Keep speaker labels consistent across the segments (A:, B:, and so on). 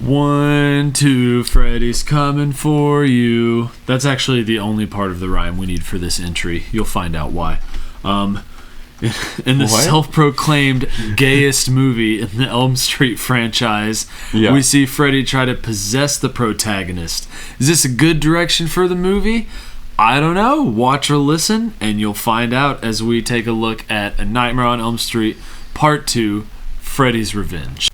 A: 1, 2, Freddy's coming for you. That's actually the only part of the rhyme we need for this entry. You'll find out why. In the self-proclaimed gayest movie in the Elm Street franchise, we see Freddy try to possess the protagonist. Is this a good direction for the movie? I don't know. Watch or listen, and you'll find out as we take a look at A Nightmare on Elm Street Part 2, Freddy's Revenge.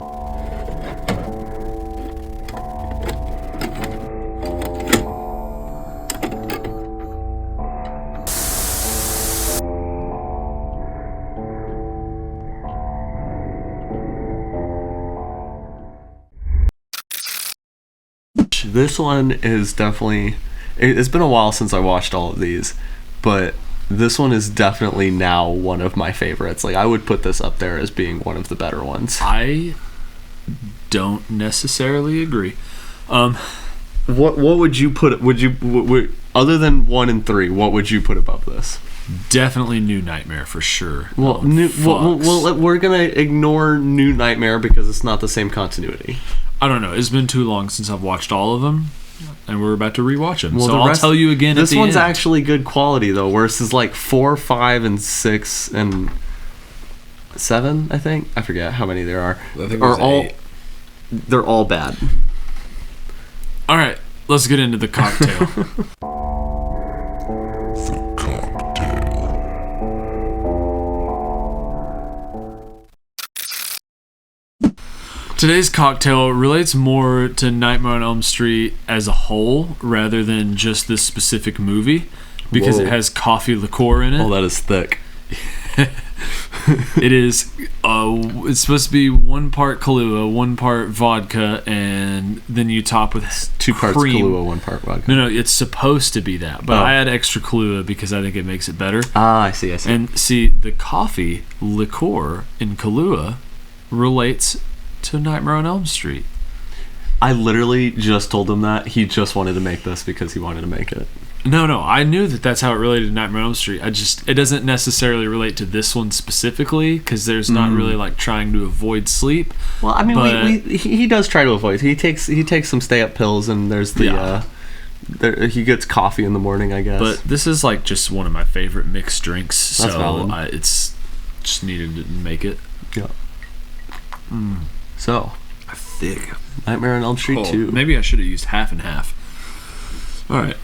B: This one is definitely... It's been a while since I watched all of these, but this one is definitely now one of my favorites. Like, I would put this up there as being one of the better ones.
A: I don't necessarily agree.
B: What would you put... Would other than 1 and 3, what would you put above this?
A: Definitely New Nightmare for sure.
B: Well, we're gonna ignore New Nightmare because it's not the same continuity.
A: I don't know. It's been too long since I've watched all of them, and we're about to rewatch them.
B: Well,
A: so I'll tell you again at the end.
B: This one's actually good quality, though, versus like 4, 5, and 6, and 7, I think. I forget how many there are.
A: I think it was 8.
B: They're all bad.
A: All right, let's get into the cocktail. Today's cocktail relates more to Nightmare on Elm Street as a whole rather than just this specific movie because it has coffee liqueur in it.
B: Oh, that is thick.
A: It is. It's supposed to be 1 part Kahlua, 1 part vodka, and then you top with
B: 2 parts Kahlua, 1 part vodka.
A: No, it's supposed to be that, but I add extra Kahlua because I think it makes it better.
B: Ah, I see.
A: And see, the coffee liqueur in Kahlua relates to Nightmare on Elm Street.
B: I literally just told him that. He just wanted to make this because he wanted to make it.
A: No, I knew that's how it related to Nightmare on Elm Street. It doesn't necessarily relate to this one specifically because there's not really like trying to avoid sleep.
B: Well, I mean, he does try to avoid. He takes some stay-up pills, and there's the he gets coffee in the morning, I guess.
A: But this is like just one of my favorite mixed drinks,
B: that's
A: so
B: valid.
A: It's just needed to make it.
B: Yeah. So,
A: thick.
B: Nightmare on Elm Street 2.
A: Maybe I should have used half and half. All right.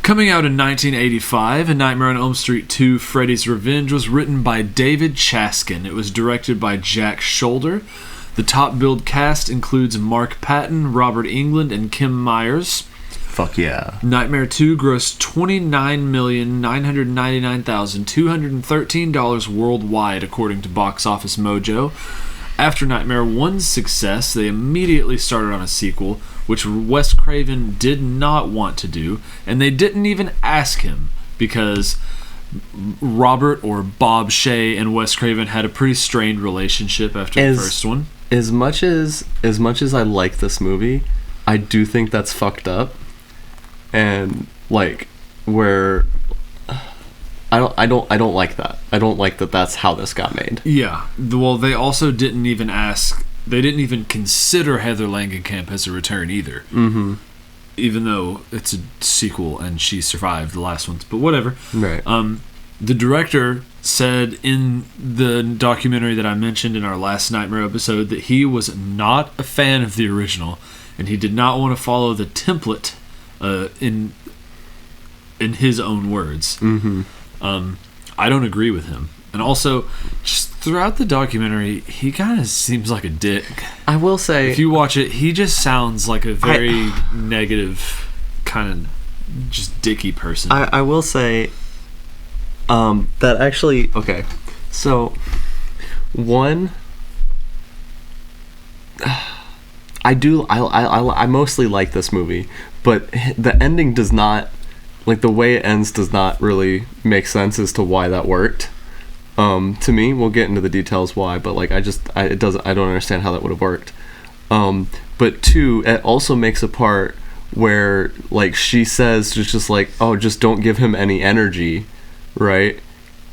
A: Coming out in 1985, A Nightmare on Elm Street 2, Freddy's Revenge was written by David Chaskin. It was directed by Jack Shoulder. The top billed cast includes Mark Patton, Robert Englund, and Kim Myers.
B: Fuck yeah.
A: Nightmare 2 grossed $29,999,213 worldwide, according to Box Office Mojo. After Nightmare 1's success, they immediately started on a sequel, which Wes Craven did not want to do, and they didn't even ask him, because Robert or Bob Shea and Wes Craven had a pretty strained relationship after the first one.
B: As much as I like this movie, I do think that's fucked up. And like where I don't like that. I don't like that that's how this got made.
A: Yeah. Well, they also didn't even ask. They didn't even consider Heather Langenkamp as a return either. Mm-hmm. Even though it's a sequel and she survived the last ones, but whatever.
B: Right.
A: The director said in the documentary that I mentioned in our last Nightmare episode that he was not a fan of the original, and he did not want to follow the template in his own words.
B: Mm-hmm.
A: I don't agree with him. And also, just throughout the documentary, he kind of seems like a dick.
B: I will say,
A: if you watch it, he just sounds like a very negative, kind of just dicky person.
B: I will say that actually, okay, so one, I mostly like this movie, but the ending does not, like the way it ends does not really make sense as to why that worked. To me, we'll get into the details why, but like I don't understand how that would have worked. But two, it also makes a part where like she says just like, oh, just don't give him any energy, right?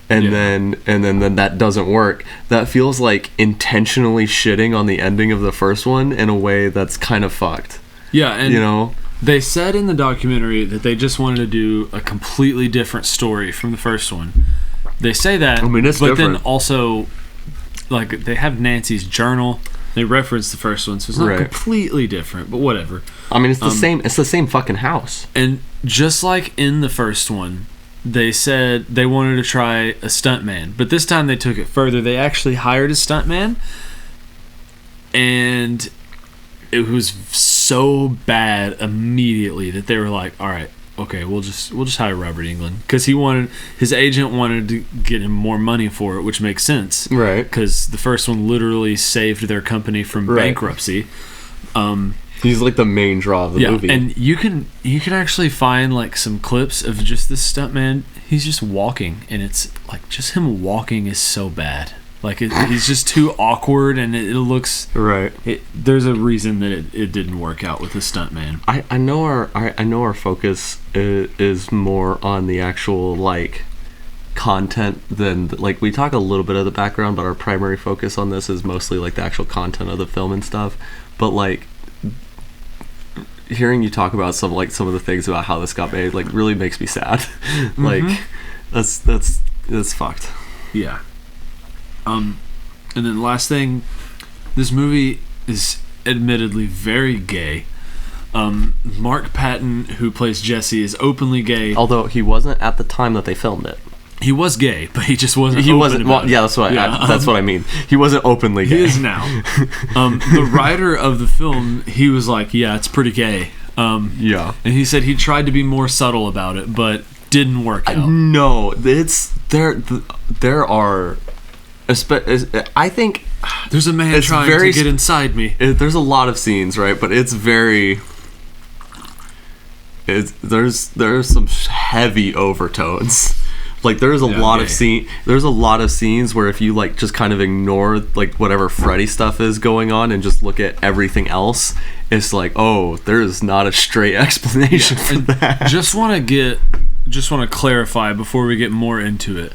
B: And then that doesn't work. That feels like intentionally shitting on the ending of the first one in a way that's kind of fucked.
A: Yeah, and they said in the documentary that they just wanted to do a completely different story from the first one. They say that,
B: it's
A: but
B: different.
A: then also, like, they have Nancy's journal. They reference the first one, so it's not completely different, but whatever.
B: It's the same. It's the same fucking house.
A: And just like in the first one, they said they wanted to try a stuntman, but this time they took it further. They actually hired a stuntman, and it was so bad immediately that they were like, all right, okay, we'll just hire Robert Englund, because his agent wanted to get him more money for it, which makes sense,
B: right?
A: Because the first one literally saved their company from bankruptcy.
B: He's like the main draw of the movie.
A: And you can actually find like some clips of just this stuntman. He's just walking, and it's like just him walking is so bad. Like he's just too awkward, and it looks
B: right.
A: There's a reason that it didn't work out with the stuntman.
B: I know our focus is more on the actual like content than like we talk a little bit of the background, but our primary focus on this is mostly like the actual content of the film and stuff. But like hearing you talk about some of the things about how this got made like really makes me sad. Like that's fucked.
A: Yeah. And then last thing, this movie is admittedly very gay. Mark Patton, who plays Jesse, is openly gay.
B: Although he wasn't at the time that they filmed it.
A: He was gay, but he just wasn't.
B: That's what I mean. He wasn't openly gay.
A: He is now. The writer of the film, he was like, "Yeah, it's pretty gay." And he said he tried to be more subtle about it, but didn't work out.
B: No, it's there are. I think
A: there's a man trying to get inside me.
B: There's a lot of scenes, right? But it's very. There's some heavy overtones. Like there's a lot of scenes where if you like just kind of ignore like whatever Freddy stuff is going on and just look at everything else, it's like, oh, there's not a straight explanation for that.
A: Just want to clarify before we get more into it.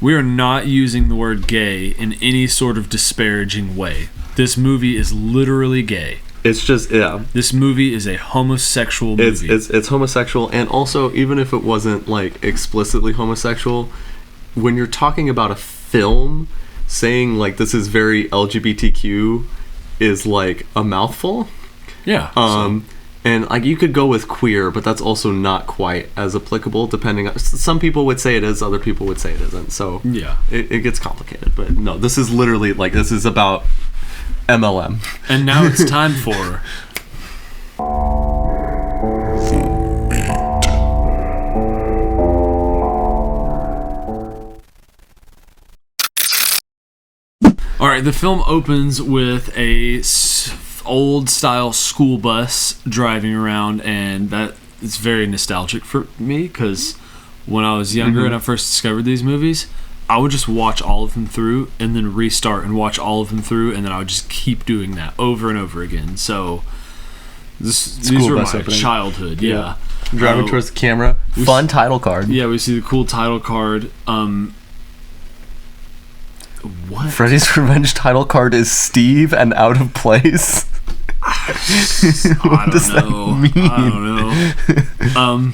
A: We are not using the word gay in any sort of disparaging way. This movie is literally gay.
B: It's just,
A: This movie is a homosexual movie.
B: It's homosexual, and also, even if it wasn't, like, explicitly homosexual, when you're talking about a film, saying, like, this is very LGBTQ is, like, a mouthful.
A: Yeah.
B: And, like, you could go with queer, but that's also not quite as applicable, depending on... Some people would say it is, other people would say it isn't, so...
A: Yeah.
B: It gets complicated, but no, this is literally, like, this is about... MLM.
A: And now it's time for all right, the film opens with a old style school bus driving around, and that is very nostalgic for me because when I was younger and I first discovered these movies, I would just watch all of them through and then restart and watch all of them through, and then I would just keep doing that over and over again. So these were my childhood. Yeah.
B: Driving towards the camera. Fun title card.
A: Yeah, we see the cool title card. What?
B: Freddy's Revenge title card is Steve and out of place.
A: What does that mean? I don't know.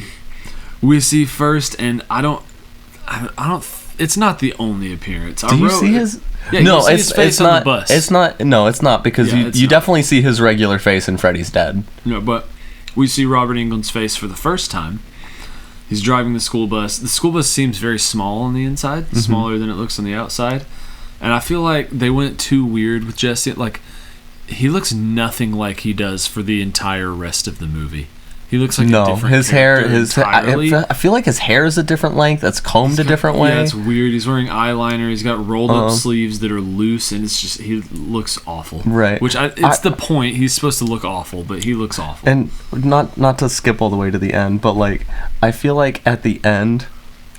A: We see first, and I don't. It's not the only appearance.
B: Do you see his?
A: Yeah, no, it's not. On the bus.
B: It's not. No, it's not because you definitely see his regular face in Freddy's Dead.
A: No, but we see Robert Englund's face for the first time. He's driving the school bus. The school bus seems very small on the inside, smaller than it looks on the outside. And I feel like they went too weird with Jesse. Like, he looks nothing like he does for the entire rest of the movie. He looks like a different
B: his hair.
A: Entirely.
B: I feel like his hair is a different length. It's combed a different way.
A: Yeah, it's weird. He's wearing eyeliner. He's got rolled up sleeves that are loose, and it's just he looks awful.
B: Right.
A: It's the point. He's supposed to look awful, but he looks awful.
B: And not to skip all the way to the end, but like I feel like at the end,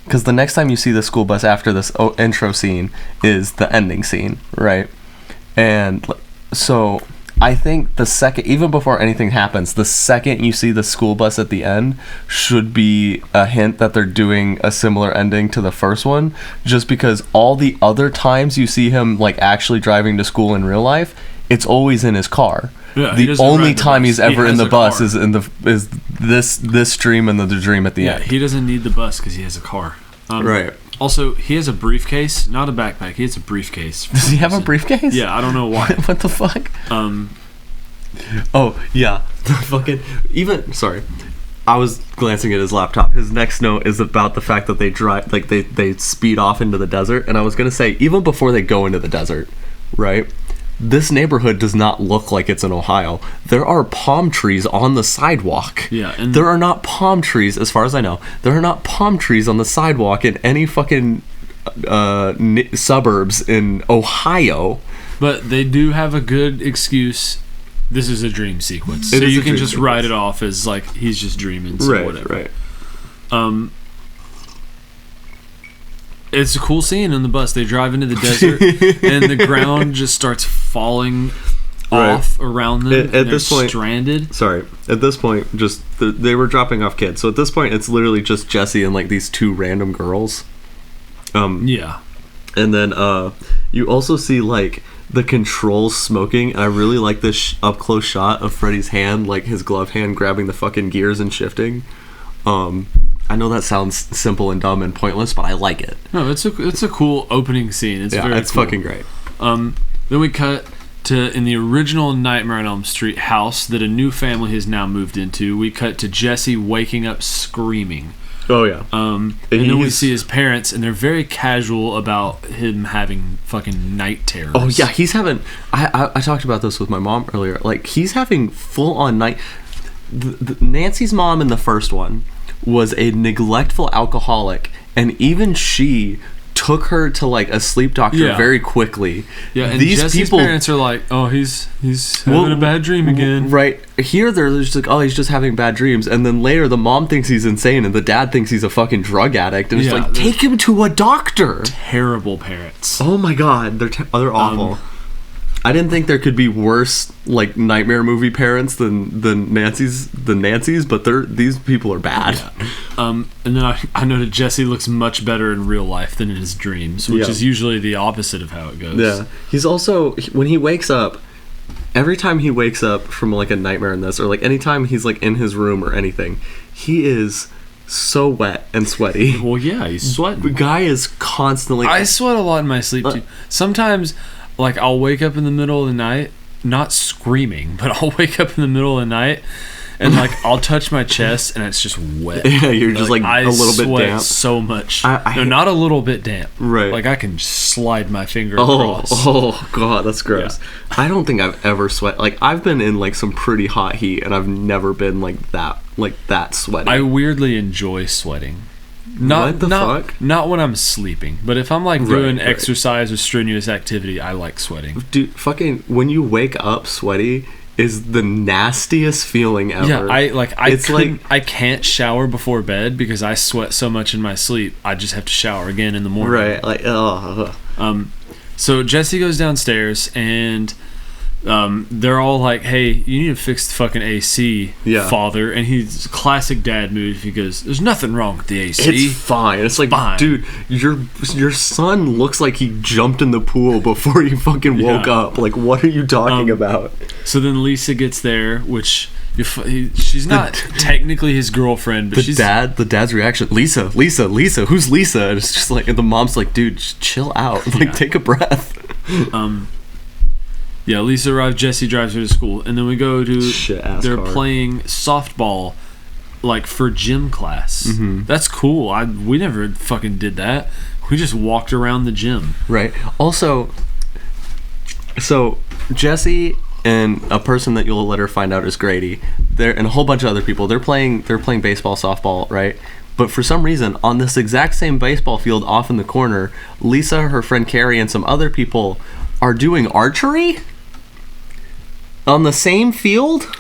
B: because the next time you see the school bus after this intro scene is the ending scene, right? And so I think the second, even before anything happens, the second you see the school bus at the end should be a hint that they're doing a similar ending to the first one, just because all the other times you see him like actually driving to school in real life, it's always in his car.
A: Yeah,
B: the only time he's ever in the bus is this dream and the dream at the end.
A: Yeah, he doesn't need the bus because he has a car.
B: Right.
A: Also, he has a briefcase, not a backpack. He has a briefcase.
B: Does he have a briefcase?
A: Yeah, I don't know why.
B: What the fuck? Oh yeah, sorry. I was glancing at his laptop. His next note is about the fact that they drive, like they speed off into the desert. And I was gonna say, even before they go into the desert, right? This neighborhood does not look like it's in Ohio. There are palm trees on the sidewalk.
A: Yeah, and
B: there are not palm trees, as far as I know. There are not palm trees on the sidewalk in any fucking suburbs in Ohio.
A: But they do have a good excuse. This is a dream sequence, so you can just write it off as like he's just dreaming. So whatever. Right. It's a cool scene in the bus. They drive into the desert, and the ground just starts falling off around them. At this point, stranded.
B: Sorry. At this point, they were dropping off kids. So at this point, it's literally just Jesse and like these two random girls.
A: Yeah.
B: And then you also see like the controls smoking. And I really like this up close shot of Freddy's hand, like his glove hand grabbing the fucking gears and shifting. I know that sounds simple and dumb and pointless, but I like it.
A: No, it's a cool opening scene. It's very cool.
B: Fucking great.
A: Then we cut to in the original Nightmare on Elm Street house that a new family has now moved into. We cut to Jesse waking up screaming.
B: Oh yeah.
A: And then we see his parents, and they're very casual about him having fucking night terrors.
B: Oh yeah, he's having. I talked about this with my mom earlier. Like he's having full on night. Nancy's mom in the first one was a neglectful alcoholic, and even she took her to like a sleep doctor very quickly.
A: Yeah, and Jesse's parents are like, "Oh, he's having a bad dream again."
B: Right here, they're just like, "Oh, he's just having bad dreams," and then later, the mom thinks he's insane, and the dad thinks he's a fucking drug addict, and it's like, "Take him to a doctor."
A: Terrible parents.
B: Oh my god, they're awful. I didn't think there could be worse like nightmare movie parents than Nancy's, but these people are bad.
A: Yeah. And then I noted Jesse looks much better in real life than in his dreams, which is usually the opposite of how it goes.
B: Yeah. He's also, when he wakes up, every time he wakes up from like a nightmare in this, or like anytime he's like in his room or anything, he is so wet and sweaty.
A: Well, yeah, he's sweating.
B: The guy is constantly.
A: I sweat a lot in my sleep too. Sometimes, like, I'll wake up in the middle of the night, not screaming, but I'll wake up in the middle of the night, and like I'll touch my chest and it's just wet.
B: Yeah, you're just like a little bit damp.
A: So much. No, not a little bit damp.
B: Right.
A: Like I can slide my finger across.
B: Oh god, that's gross. Yeah. I don't think I've ever sweat. Like I've been in like some pretty hot heat, and I've never been like that sweaty.
A: I weirdly enjoy sweating. Not when I'm sleeping, but if I'm like doing exercise or strenuous activity, I like sweating.
B: Dude, fucking when you wake up sweaty is the nastiest feeling ever.
A: Yeah, I can't shower before bed because I sweat so much in my sleep. I just have to shower again in the morning.
B: Right, like
A: So Jesse goes downstairs and they're all like, "Hey, you need to fix the fucking AC, father." And he's classic dad move. He goes, "There's nothing wrong with the AC.
B: It's fine." It's like, fine. Dude, your son looks like he jumped in the pool before he fucking woke up. Like, what are you talking about?
A: So then Lisa gets there, which she's not technically his girlfriend, but
B: the dad's reaction, Lisa, who's Lisa? And it's just like, and the mom's like, dude, just chill out, like take a breath.
A: Yeah, Lisa arrives, Jesse drives her to school, and then we go to they're playing softball, like for gym class. Mm-hmm. That's cool. We never fucking did that. We just walked around the gym.
B: Right. Also, so Jesse and a person that you'll later find out is Grady, and a whole bunch of other people. They're playing baseball, softball, right? But for some reason, on this exact same baseball field off in the corner, Lisa, her friend Carrie, and some other people are doing archery on the same field.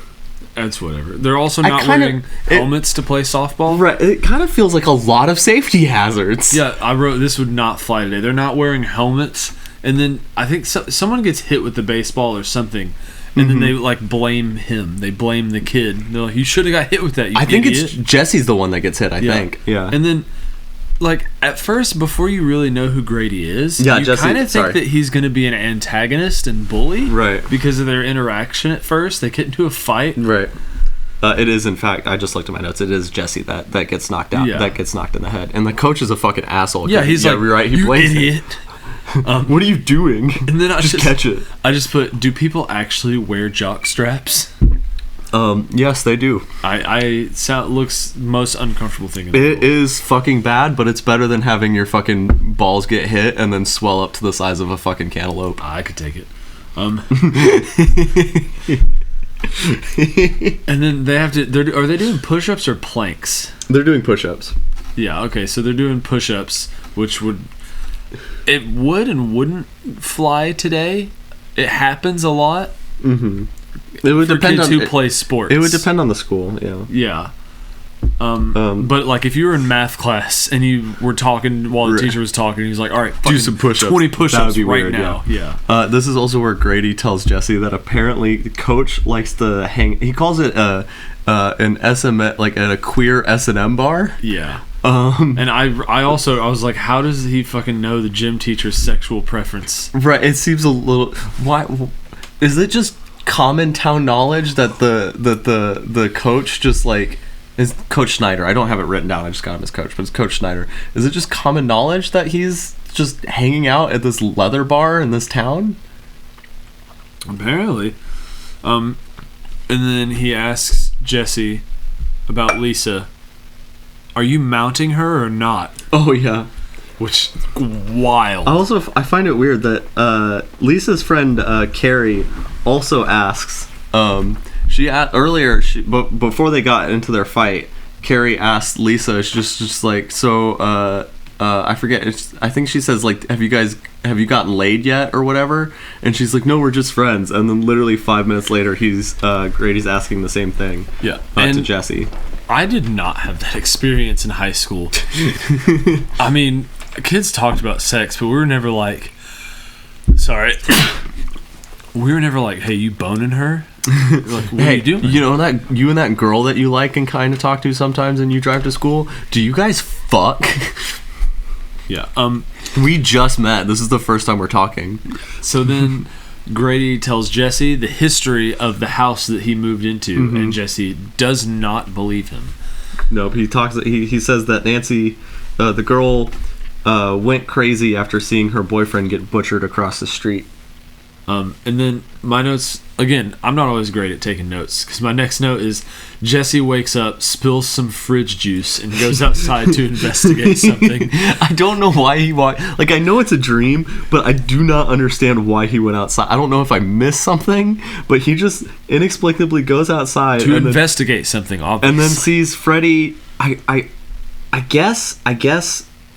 A: That's whatever. They're also not wearing helmets to play softball.
B: Right. It kind of feels like a lot of safety hazards.
A: Yeah, I wrote this would not fly today. They're not wearing helmets, and then I think someone gets hit with the baseball or something, and then they like blame him. They blame the kid. They're like, "You should have got hit with that." I
B: think it's Jesse's the one that gets hit. I think. Yeah.
A: And then, like at first, before you really know who Grady is, you kind of think that he's going to be an antagonist and bully,
B: right?
A: Because of their interaction at first. They get into a fight,
B: right? It is, in fact, I just looked at my notes. It is Jesse that gets knocked out. Yeah. That gets knocked in the head, and the coach is a fucking asshole.
A: Yeah, he's like,
B: right. He
A: you idiot.
B: What are you doing?
A: And then I
B: just catch it.
A: I just put, do people actually wear jock straps?
B: Yes, they do.
A: Looks most uncomfortable thing in the world.
B: It is fucking bad, but it's better than having your fucking balls get hit and then swell up to the size of a fucking cantaloupe.
A: I could take it. And then they have to. Are they doing push-ups or planks?
B: They're doing push-ups.
A: Yeah. Okay. So they're doing push-ups, which would and wouldn't fly today. It happens a lot.
B: Mm-hmm. It would depend
A: kids
B: on
A: who play sports.
B: It would depend on the school. Yeah.
A: Yeah. But like if you were in math class and you were talking while the teacher was talking, he's like, "All right,
B: do some push-ups.
A: 20 push-ups right
B: weird,
A: now."
B: Yeah. This is also where Grady tells Jesse that apparently the coach likes to hang. He calls it an SM, like at a queer S&M bar.
A: Yeah. And I was like, how does he fucking know the gym teacher's sexual preference?
B: Right. It seems a little. Why is it just common town knowledge that the coach just like. Is Coach Schneider. I don't have it written down. I just got him as coach, but it's Coach Schneider. Is it just common knowledge that he's just hanging out at this leather bar in this town?
A: Apparently. And then he asks Jesse about Lisa. Are you mounting her or not?
B: Oh, yeah.
A: Which, wild.
B: I find it weird that Lisa's friend, Carrie, also asks... She earlier, but before they got into their fight, Carrie asked Lisa, just like, so, I forget, I think she says, like, have you gotten laid yet, or whatever? And she's like, no, we're just friends. And then literally 5 minutes later, Grady's asking the same thing to Jesse.
A: I did not have that experience in high school. I mean, kids talked about sex, but we were never like, hey, you boning her? Like, what are you doing?
B: You know that you and that girl that you like and kind of talk to sometimes and you drive to school? Do you guys fuck?
A: Yeah.
B: We just met. This is the first time we're talking.
A: So then Grady tells Jesse the history of the house that he moved into, and Jesse does not believe him.
B: No, he talks. He says that Nancy, the girl, went crazy after seeing her boyfriend get butchered across the street.
A: And then my notes, again, I'm not always great at taking notes, because my next note is Jesse wakes up, spills some fridge juice, and goes outside to investigate something.
B: I don't know why like, I know it's a dream, but I do not understand why he went outside. I don't know if I missed something, but he just inexplicably goes outside
A: to investigate something, obviously.
B: And then sees Freddy. I guess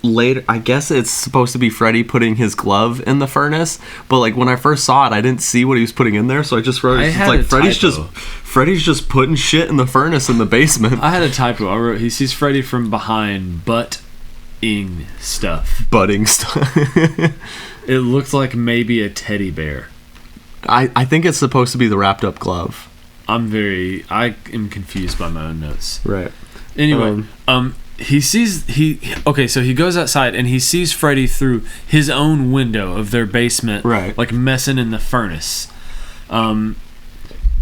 B: later, I guess it's supposed to be Freddy putting his glove in the furnace, but like when I first saw it, I didn't see what he was putting in there, so I just wrote like Freddy's just putting shit in the furnace in the basement.
A: I had a typo. I wrote he sees Freddy from behind butting stuff. It looked like maybe a teddy bear.
B: I think it's supposed to be the wrapped up glove.
A: I am confused by my own notes.
B: Right.
A: Anyway, so he goes outside and he sees Freddy through his own window of their basement,
B: right,
A: like messing in the furnace. And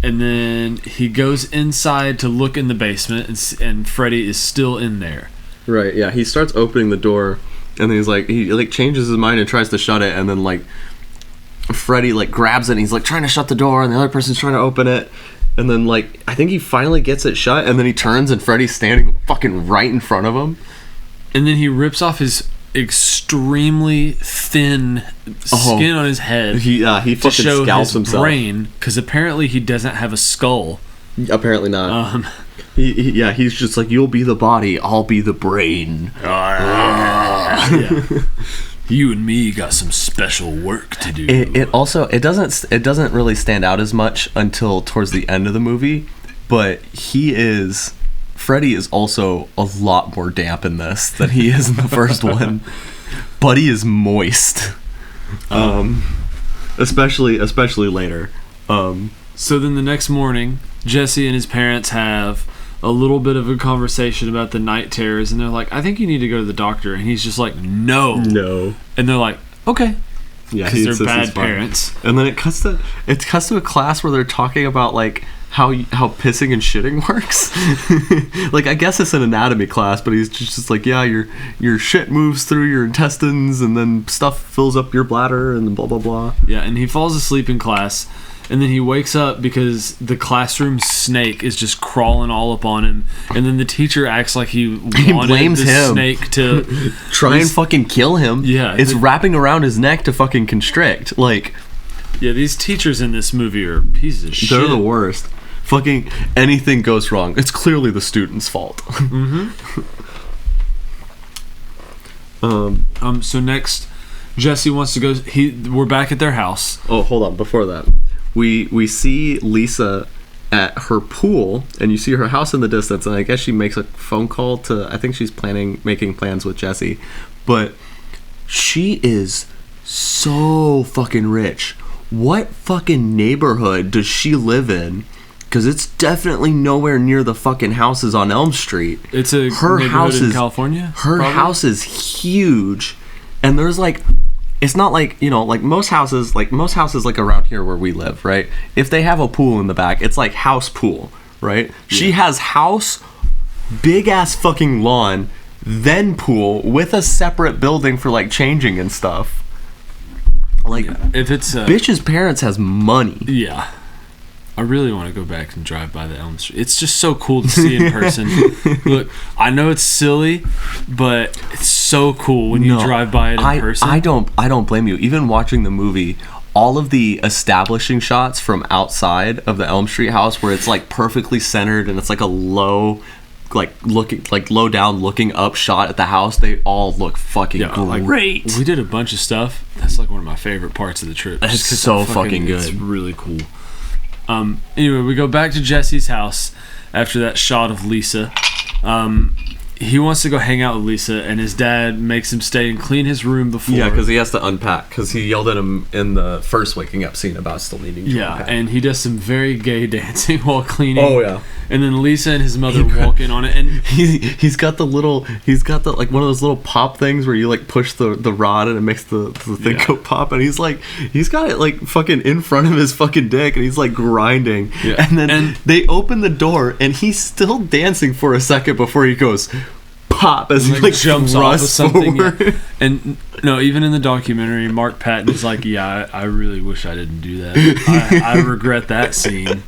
A: then he goes inside to look in the basement, and Freddy is still in there.
B: Right. Yeah. He starts opening the door, and then he changes his mind and tries to shut it, and then like Freddy like grabs it and he's like trying to shut the door, and the other person's trying to open it. And then, like, I think he finally gets it shut, and then he turns, and Freddy's standing fucking right in front of him.
A: And then he rips off his extremely thin skin on his head.
B: He fucking scalps himself.
A: Brain, because apparently he doesn't have a skull.
B: Apparently not. He's just like, you'll be the body, I'll be the brain.
A: Yeah. You and me got some special work to do.
B: It doesn't really stand out as much until towards the end of the movie, but Freddy is also a lot more damp in this than he is in the first one. Buddy is moist. Especially later.
A: So then the next morning, Jesse and his parents have a little bit of a conversation about the night terrors, and they're like, I think you need to go to the doctor. And he's just like, no. And they're like, okay.
B: Yeah,
A: because they're bad parents.
B: And then it cuts to a class where they're talking about like how pissing and shitting works. Like, I guess it's an anatomy class, but he's just like, yeah, your shit moves through your intestines and then stuff fills up your bladder and blah blah blah.
A: Yeah, and he falls asleep in class, and then he wakes up because the classroom snake is just crawling all up on him, and then the teacher acts like he
B: blames
A: the
B: him.
A: snake to
B: try and fucking kill him.
A: Yeah,
B: it's wrapping around his neck to fucking constrict. Like,
A: yeah, these teachers in this movie are pieces of shit.
B: They're the worst. Fucking anything goes wrong, it's clearly the student's fault.
A: So next, Jesse wants to go. We're back at their house.
B: Oh, hold on. Before that, we see Lisa at her pool, and you see her house in the distance, and I guess she makes a phone call to. I think she's making plans with Jesse, but she is so fucking rich. What fucking neighborhood does she live in? Because it's definitely nowhere near the fucking houses on Elm Street.
A: It's a neighborhood in California?
B: Her house is huge. And there's like, it's not like, you know, like most houses like around here where we live, right? If they have a pool in the back, it's like house pool, right? Yeah. She has house, big ass fucking lawn, then pool with a separate building for like changing and stuff. Like,
A: if it's
B: bitch's parents has money.
A: Yeah. I really want to go back and drive by the Elm Street. It's just so cool to see in person. Look, I know it's silly, but it's so cool when you drive by it in person.
B: I don't blame you. Even watching the movie, all of the establishing shots from outside of the Elm Street house where it's like perfectly centered and it's like a low low down looking up shot at the house, they all look fucking great.
A: We did a bunch of stuff. That's like one of my favorite parts of the trip.
B: It's so fucking good.
A: It's really cool. Anyway, we go back to Jesse's house after that shot of Lisa. He wants to go hang out with Lisa, and his dad makes him stay and clean his room before.
B: Yeah, because he has to unpack, because he yelled at him in the first waking up scene about still needing to unpack.
A: And he does some very gay dancing while cleaning.
B: Oh, yeah.
A: And then Lisa and his mother walk in on it, and
B: he's got like one of those little pop things where you like push the rod and it makes the thing go pop, and he's got it like fucking in front of his fucking dick, and he's like grinding. Yeah. And then they open the door, and he's still dancing for a second before he goes pop as he like
A: jumps off of something. Yeah. And no, even in the documentary, Mark Patton is like, yeah, I really wish I didn't do that. I regret that scene.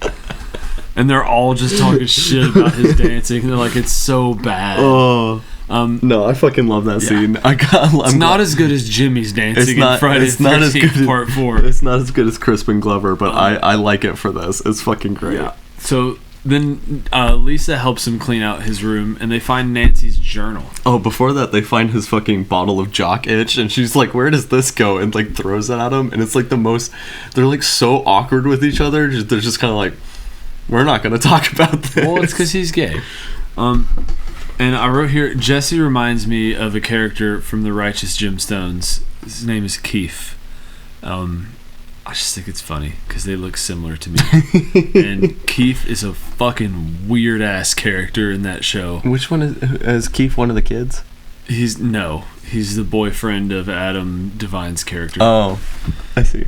A: And they're all just talking shit about his dancing. They're like, it's so bad.
B: Oh. No, I fucking love that scene.
A: It's not as good as Jimmy's dancing in Friday the 13th Part 4.
B: It's not as good as Crispin Glover, but I like it for this. It's fucking great. Yeah.
A: So then Lisa helps him clean out his room, and they find Nancy's journal.
B: Oh, before that, they find his fucking bottle of Jock Itch, and she's like, where does this go? And like throws it at him, and it's like they're like so awkward with each other. They're just kind of like, we're not going to talk about this.
A: Well, it's because he's gay. And I wrote here, Jesse reminds me of a character from The Righteous Gemstones. His name is Keith. I just think it's funny because they look similar to me. And Keith is a fucking weird-ass character in that show.
B: Which one is Keith one of the kids?
A: He's the boyfriend of Adam Devine's character.
B: Oh, I see.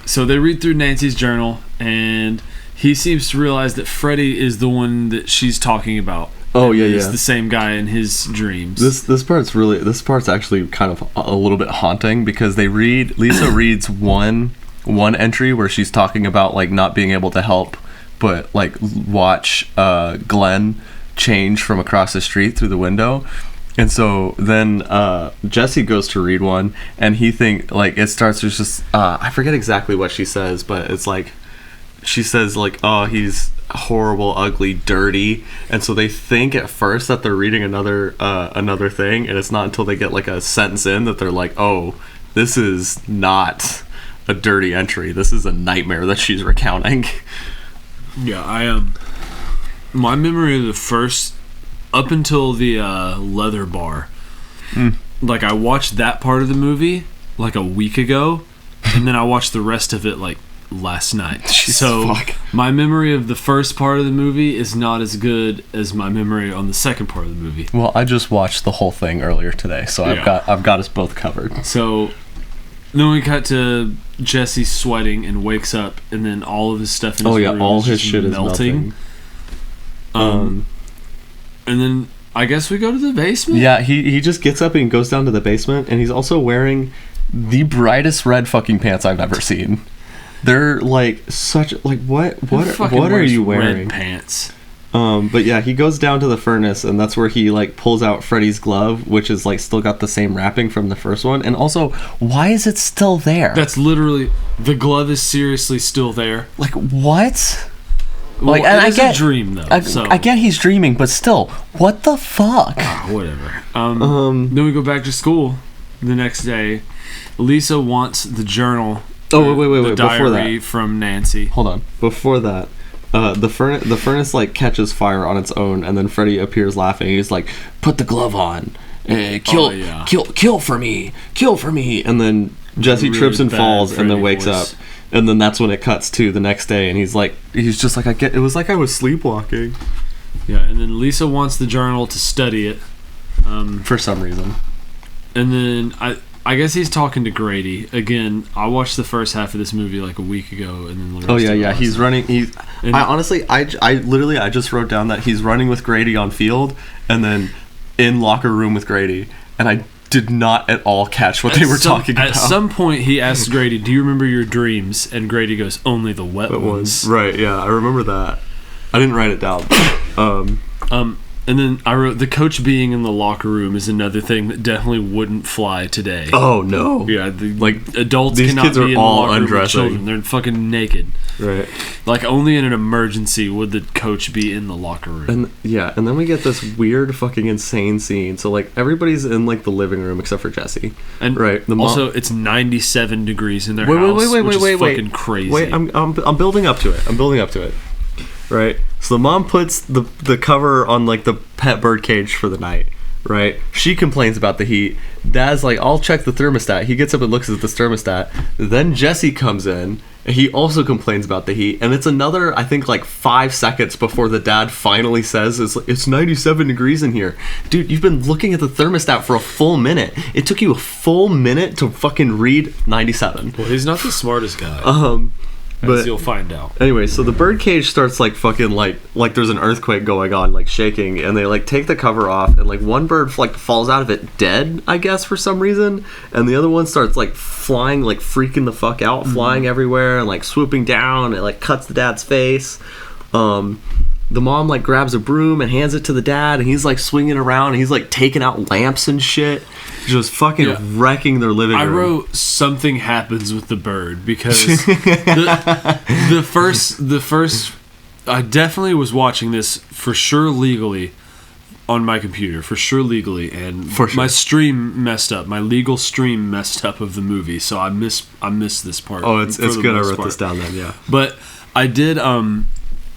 A: So they read through Nancy's journal, and he seems to realize that Freddy is the one that she's talking about.
B: Oh yeah,
A: He's the same guy in his dreams.
B: This part's actually kind of a little bit haunting because Lisa reads one entry where she's talking about like not being able to help but like watch Glenn change from across the street through the window. And so then Jesse goes to read one, and he it starts with just I forget exactly what she says, but it's like she says like, oh, he's horrible, ugly, dirty. And so they think at first that they're reading another thing, and it's not until they get like a sentence in that they're like, oh, this is not a dirty entry, this is a nightmare that she's recounting.
A: Yeah, I am. My memory of the first up until the leather bar, like I watched that part of the movie like a week ago, and then I watched the rest of it like last night.
B: Jesus,
A: so
B: fuck.
A: my memory of the first part of the movie is not as good as my memory on the second part of the movie.
B: Well, I just watched the whole thing earlier today, so
A: Yeah.
B: I've got us both covered.
A: So then we cut to Jesse sweating and wakes up, and then all of his stuff in his room
B: all
A: is
B: his
A: just
B: shit is melting.
A: And then I guess we go to the basement.
B: Yeah, he just gets up and goes down to the basement, and he's also wearing the brightest red fucking pants I've ever seen. They're like such like what are you wearing?
A: Red pants.
B: But yeah, he goes down to the furnace, and that's where he like pulls out Freddy's glove, which is like still got the same wrapping from the first one. And also, why is it still there?
A: That's literally, the glove is seriously still there.
B: Like what?
A: Well,
B: Like, and
A: it is a dream though.
B: I get he's dreaming, but still, what the fuck?
A: Whatever. Then we go back to school the next day. Lisa wants the journal.
B: Oh wait!
A: The
B: Before
A: diary
B: that,
A: from Nancy.
B: hold on. Before that, the furnace like catches fire on its own, and then Freddy appears laughing. He's like, "Put the glove on, kill for me, And then Jesse
A: Really
B: trips and
A: bad
B: falls, and then
A: Freddy
B: wakes
A: voice.
B: up. And then that's when it cuts to the next day, and he's just like, it was like I was sleepwalking.
A: Yeah, and then Lisa wants the journal to study it.
B: For some reason.
A: And then I guess he's talking to Grady again. I watched the first half of this movie like a week ago, and then the rest
B: Oh yeah,
A: of it
B: yeah.
A: last
B: He's
A: night.
B: running. I literally just wrote down that he's running with Grady on field, and then in locker room with Grady, and I did not at all catch what they were talking about.
A: At some point, he asks Grady, "Do you remember your dreams?" And Grady goes, "Only the wet ones."
B: Right? Yeah, I remember that. I didn't write it down.
A: And then I wrote, the coach being in the locker room is another thing that definitely wouldn't fly today.
B: Oh no!
A: Yeah,
B: like
A: adults
B: these
A: cannot
B: kids
A: be
B: are
A: in
B: all
A: the locker room with
B: undressing.
A: children. They're fucking naked.
B: Right.
A: Like, only in an emergency would the coach be in the locker room.
B: And then we get this weird fucking insane scene. So like everybody's in like the living room except for Jesse.
A: And
B: right.
A: Also, it's 97 degrees in their house, which is fucking crazy.
B: Wait, I'm building up to it. Right. So the mom puts the cover on like the pet bird cage for the night. Right. She complains about the heat. Dad's like, I'll check the thermostat. He gets up and looks at the thermostat. Then Jesse comes in. And he also complains about the heat. And it's another, I think, like 5 seconds before the dad finally says, it's 97 degrees in here. Dude, you've been looking at the thermostat for a full minute. It took you a full minute to fucking read 97.
A: Well, he's not the smartest guy.
B: But
A: as you'll find out.
B: Anyway, so the bird cage starts like fucking like there's an earthquake going on, like shaking, and they like take the cover off, and like one bird like falls out of it dead, I guess, for some reason, and the other one starts like flying, like freaking the fuck out, flying everywhere and like swooping down. It like cuts the dad's face. The mom like grabs a broom and hands it to the dad, and he's like swinging around, and he's like taking out lamps and shit, just fucking wrecking their living room.
A: I wrote something happens with the bird because the first I definitely was watching this for sure legally on my computer, and my stream messed up. My legal stream messed up of the movie, so I missed this part.
B: Oh, it's good I wrote this down then, yeah.
A: But I did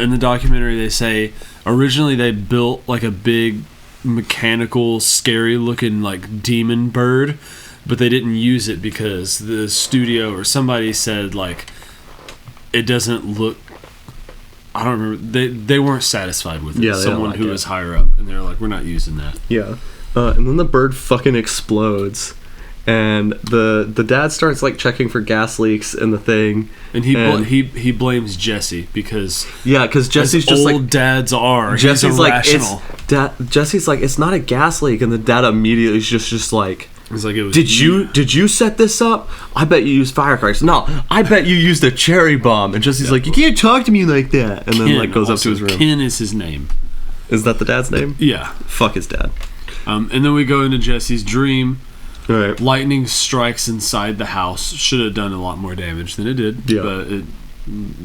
A: in the documentary they say originally they built like a big mechanical scary looking like demon bird, but they didn't use it because the studio or somebody said like it doesn't look, I don't remember, they weren't satisfied with it.
B: Yeah,
A: someone who was higher up, and they're like, we're not using that.
B: Yeah. And then the bird fucking explodes, and the dad starts like checking for gas leaks in the thing,
A: and he blames Jesse because
B: Jesse's just
A: old
B: like
A: dads are.
B: Jesse's
A: He's
B: like
A: irrational.
B: Jesse's like, it's not a gas leak, and the dad immediately is just like,
A: it's like, it was
B: did you set this up? I bet you used firecrackers. No, I bet you used a cherry bomb. And Jesse's like, you can't talk to me like that. And then like goes up to his room.
A: Ken is his name.
B: Is that the dad's name?
A: Yeah.
B: Fuck his dad.
A: And then we go into Jesse's dream.
B: All right.
A: Lightning strikes inside the house. Should have done a lot more damage than it did.
B: Yeah.
A: But it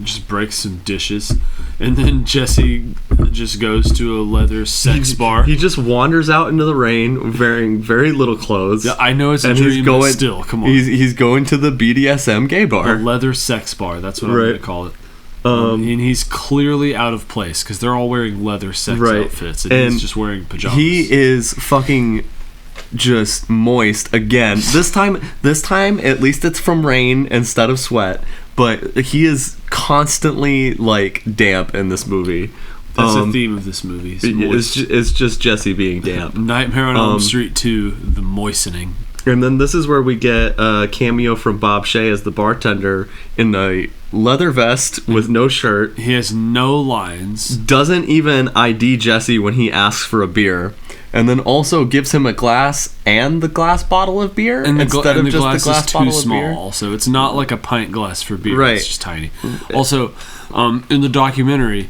A: just breaks some dishes. And then Jesse just goes to a leather sex bar.
B: He just wanders out into the rain wearing very little clothes.
A: Yeah, I know it's a dream, but still, come on.
B: He's going to the BDSM gay bar.
A: A leather sex bar. That's what I'm going to call it. And he's clearly out of place because they're all wearing leather sex outfits, and he's just wearing pajamas.
B: He is fucking just moist again. This time at least it's from rain instead of sweat. but he is constantly like damp in this movie.
A: That's the theme of this movie.
B: It's just Jesse being damp.
A: Nightmare on Elm Street 2, the moistening.
B: And then this is where we get a cameo from Bob Shea as the bartender in a leather vest with no shirt.
A: He has no lines.
B: Doesn't even ID Jesse when he asks for a beer. And then also gives him a glass and the glass bottle of beer instead of just the glass bottle of beer.
A: Is too small also. It's not like a pint glass for beer.
B: Right.
A: It's just tiny. Also, in the documentary,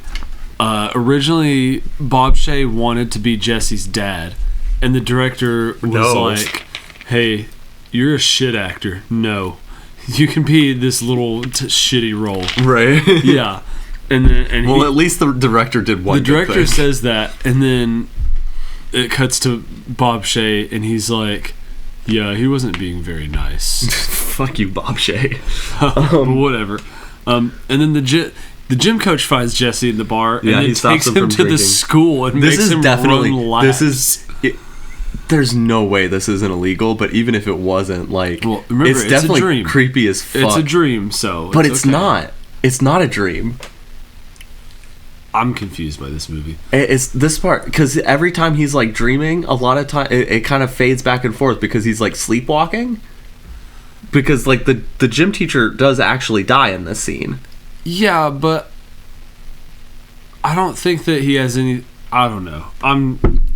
A: originally Bob Shea wanted to be Jesse's dad. And the director was like, hey, you're a shit actor. No. You can be this little shitty role.
B: Right.
A: Yeah. And
B: at least the director did one.
A: The director says that, and then it cuts to Bob Shea, and he's like, yeah, he wasn't being very nice.
B: Fuck you, Bob Shea.
A: Whatever. And then the gym coach finds Jesse in the bar, and then
B: he
A: takes him to the school and makes him run laps.
B: There's no way this isn't illegal, but even if it wasn't, like,
A: remember,
B: it's definitely
A: a dream.
B: Creepy as fuck.
A: It's a dream, so.
B: But it's not. It's not a dream.
A: I'm confused by this movie.
B: It's this part, because every time he's like dreaming, a lot of time it kind of fades back and forth because he's like sleepwalking. Because like the gym teacher does actually die in this scene.
A: Yeah, but I don't think that he has any. I don't know.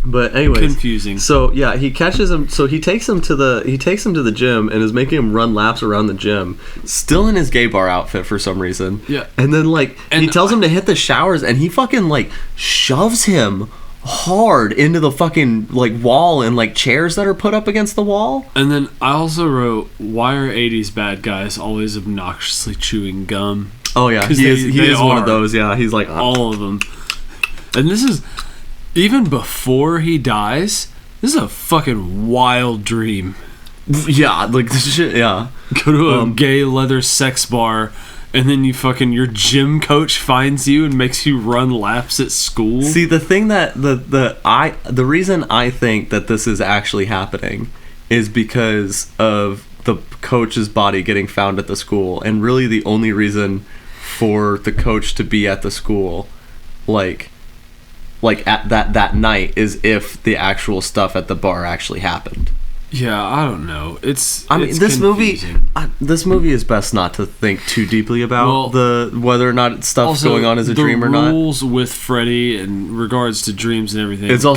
B: But anyways,
A: confusing.
B: So yeah, he catches him. So he takes him to the gym and is making him run laps around the gym, still in his gay bar outfit for some reason.
A: Yeah.
B: And then he tells him to hit the showers, and he fucking like shoves him hard into the fucking like wall and like chairs that are put up against the wall.
A: And then I also wrote, why are 80s bad guys always obnoxiously chewing gum?
B: Oh yeah, he is one of those. Yeah, he's like
A: all of them. And this is. Even before he dies, this is a fucking wild dream.
B: Yeah, like this shit, yeah.
A: Go to a gay leather sex bar, and then your gym coach finds you and makes you run laps at school.
B: See, the thing that the reason I think that this is actually happening is because of the coach's body getting found at the school, and really the only reason for the coach to be at the school, like at that night, is if the actual stuff at the bar actually happened.
A: Yeah, I don't know. This
B: movie is best not to think too deeply about whether or not stuff's going on as a dream or not.
A: The rules with Freddy in regards to dreams and everything
B: it's a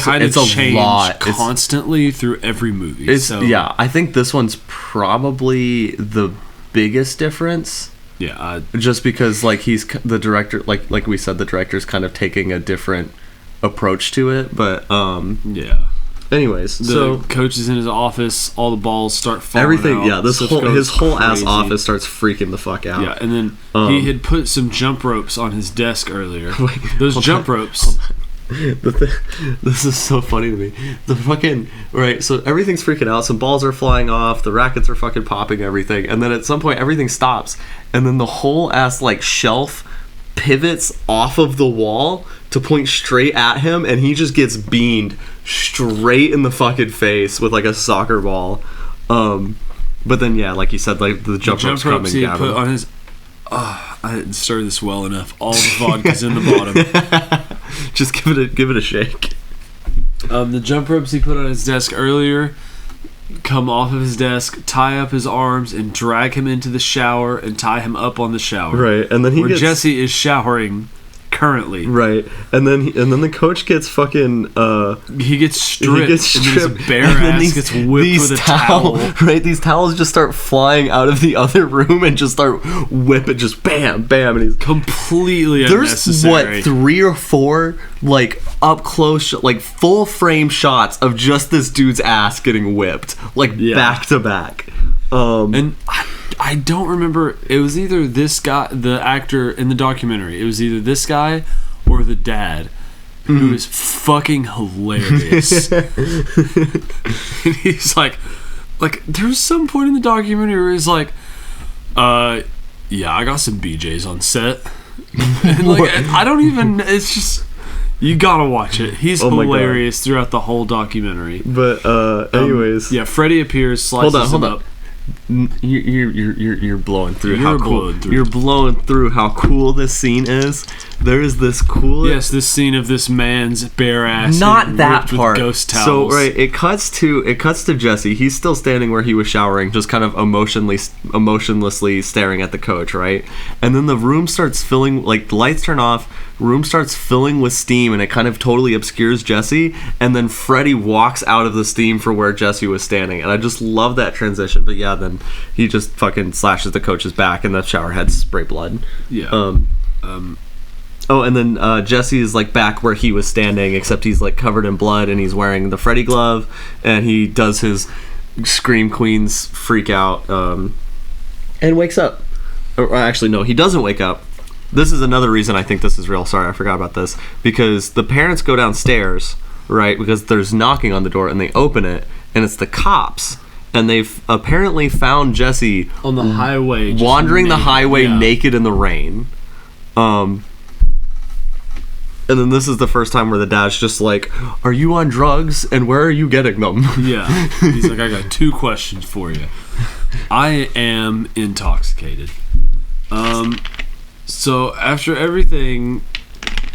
B: lot
A: constantly through every movie.
B: Yeah, I think this one's probably the biggest difference.
A: Yeah,
B: just because like he's the director, like we said, the director's kind of taking a different approach to it, but
A: yeah.
B: Anyways,
A: the coach is in his office. All the balls start falling
B: everything.
A: out.
B: Yeah, his whole ass office starts freaking the fuck out.
A: Yeah, and then he had put some jump ropes on his desk earlier. Those jump ropes.
B: This is so funny to me. The fucking right. So everything's freaking out. Some balls are flying off. The rackets are fucking popping. Everything, and then at some point everything stops, and then the whole ass like shelf pivots off of the wall to point straight at him, and he just gets beamed straight in the fucking face with like a soccer ball. But then yeah, like you said, like the jump ropes come and
A: grab him. On his I didn't stir this well enough. All the vodka's in the bottom.
B: Just give it a shake.
A: The jump ropes he put on his desk earlier come off of his desk, tie up his arms, and drag him into the shower and tie him up on the shower.
B: Right, and then
A: Jesse is showering currently.
B: Right, and then the coach gets fucking
A: he gets stripped, and then his bare ass gets whipped with a towel.
B: Right, these towels just start flying out of the other room and just start whipping, just bam, bam, and he's
A: completely unnecessary.
B: There's 3 or 4 like up close, like full frame shots of just this dude's ass getting whipped, like back to back.
A: And I don't remember. It was either this guy, the actor in the documentary. It was either this guy or the dad, who is fucking hilarious. And he's like there's some point in the documentary where he's like, yeah, I got some BJs on set. And like, I don't even. It's just. You gotta watch it. He's hilarious throughout the whole documentary.
B: But anyways,
A: Freddy appears, slices him up.
B: You're blowing through
A: You're
B: how cool.
A: blowing through.
B: You're blowing through how cool this scene is. There is this cool.
A: Yes, this scene of this man's bare ass.
B: Not that part.
A: With ghost towels.
B: So right, it cuts to Jesse. He's still standing where he was showering, just kind of emotionlessly staring at the coach, right? And then the room starts filling, like the lights turn off. Room starts filling with steam, and it kind of totally obscures Jesse. And then Freddy walks out of the steam for where Jesse was standing, and I just love that transition. But yeah, then he just fucking slashes the coach's back, and the shower heads spray blood.
A: Yeah.
B: Oh, and then Jesse is like back where he was standing, except he's like covered in blood, and he's wearing the Freddy glove, and he does his Scream Queens freak out, and wakes up. Or actually, no, he doesn't wake up. This is another reason I think this is real. Sorry, I forgot about this. Because the parents go downstairs, right? Because there's knocking on the door, and they open it, and it's the cops. And they've apparently found Jesse
A: on the highway,
B: wandering the highway naked in the rain. And then this is the first time where the dad's just like, "Are you on drugs? And where are you getting them?"
A: Yeah. He's like, "I got 2 questions for you. I am intoxicated." So after everything